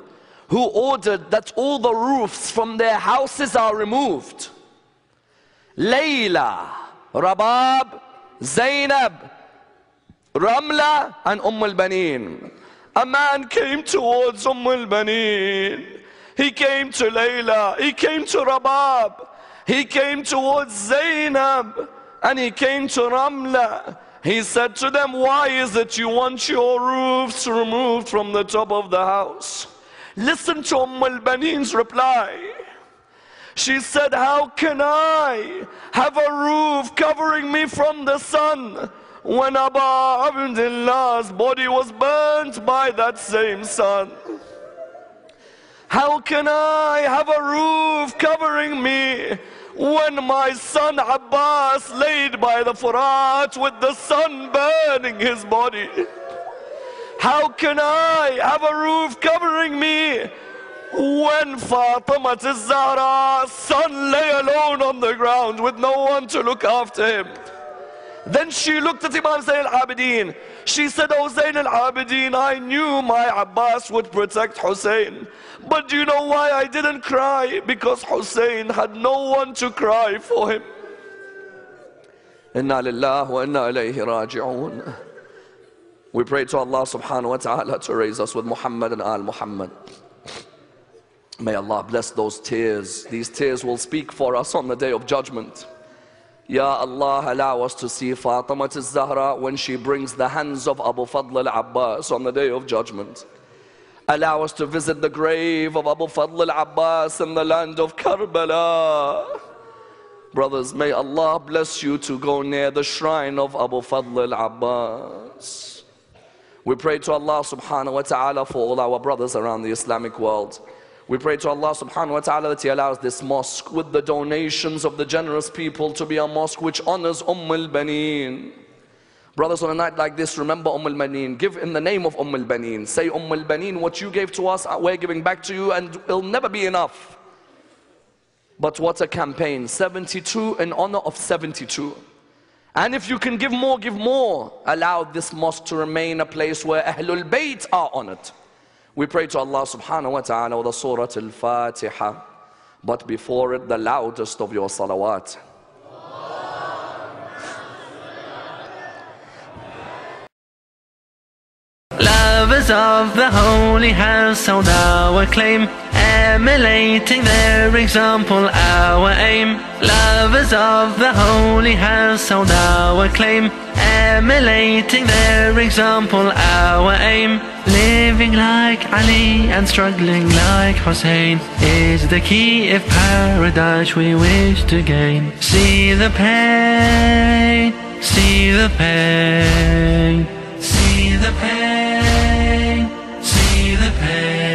who ordered that all the roofs from their houses are removed. Layla, Rabab, Zainab, Ramla and Ummulbanin. A man came towards Ummulbanin. He came to Layla, he came to Rabab, he came towards Zainab, and he came to Ramla. He said to them, why is it you want your roofs removed from the top of the house? Listen to Ummulbanin's reply. She said, how can I have a roof covering me from the sun when Abu Abdullah's body was burnt by that same sun? How can I have a roof covering me when my son Abbas laid by the Furat with the sun burning his body? How can I have a roof covering me when Fatima al-Zahra's son lay alone on the ground with no one to look after him? Then she looked at Imam Zayn al-Abidin. She said, oh Zayn al-Abidin, I knew my Abbas would protect Hussein. But do you know why I didn't cry? Because Hussein had no one to cry for him. Inna lillahi wa inna ilayhi raji'un. We pray to Allah subhanahu wa ta'ala to raise us with Muhammad and Al Muhammad. May Allah bless those tears. These tears will speak for us on the day of judgment. Ya Allah, allow us to see Fatima al-Zahra when she brings the hands of Abu Fadl al-Abbas on the day of judgment. Allow us to visit the grave of Abu Fadl al-Abbas in the land of Karbala. Brothers, may Allah bless you to go near the shrine of Abu Fadl al-Abbas. We pray to Allah subhanahu wa ta'ala for all our brothers around the Islamic world. We pray to Allah subhanahu wa ta'ala that He allows this mosque with the donations of the generous people to be a mosque which honors Ummulbanin. Brothers, on a night like this, remember Ummulbanin. Give in the name of Ummulbanin. Say, Ummulbanin, what you gave to us, we're giving back to you, and it'll never be enough. But what a campaign. 72 in honor of 72. And if you can give more, give more. Allow this mosque to remain a place where Ahlul Bayt are honored. We pray to Allah subhanahu wa ta'ala with the Surah Al-Fatiha. But before it, the loudest of your salawat. Lovers of the holy house, sound our claim, emulating their example, our aim. Lovers of the holy house, sound our claim, emulating their example, our aim. Living like Ali and struggling like Hussein is the key if paradise we wish to gain. See the pain, see the pain, see the pain, see the pain.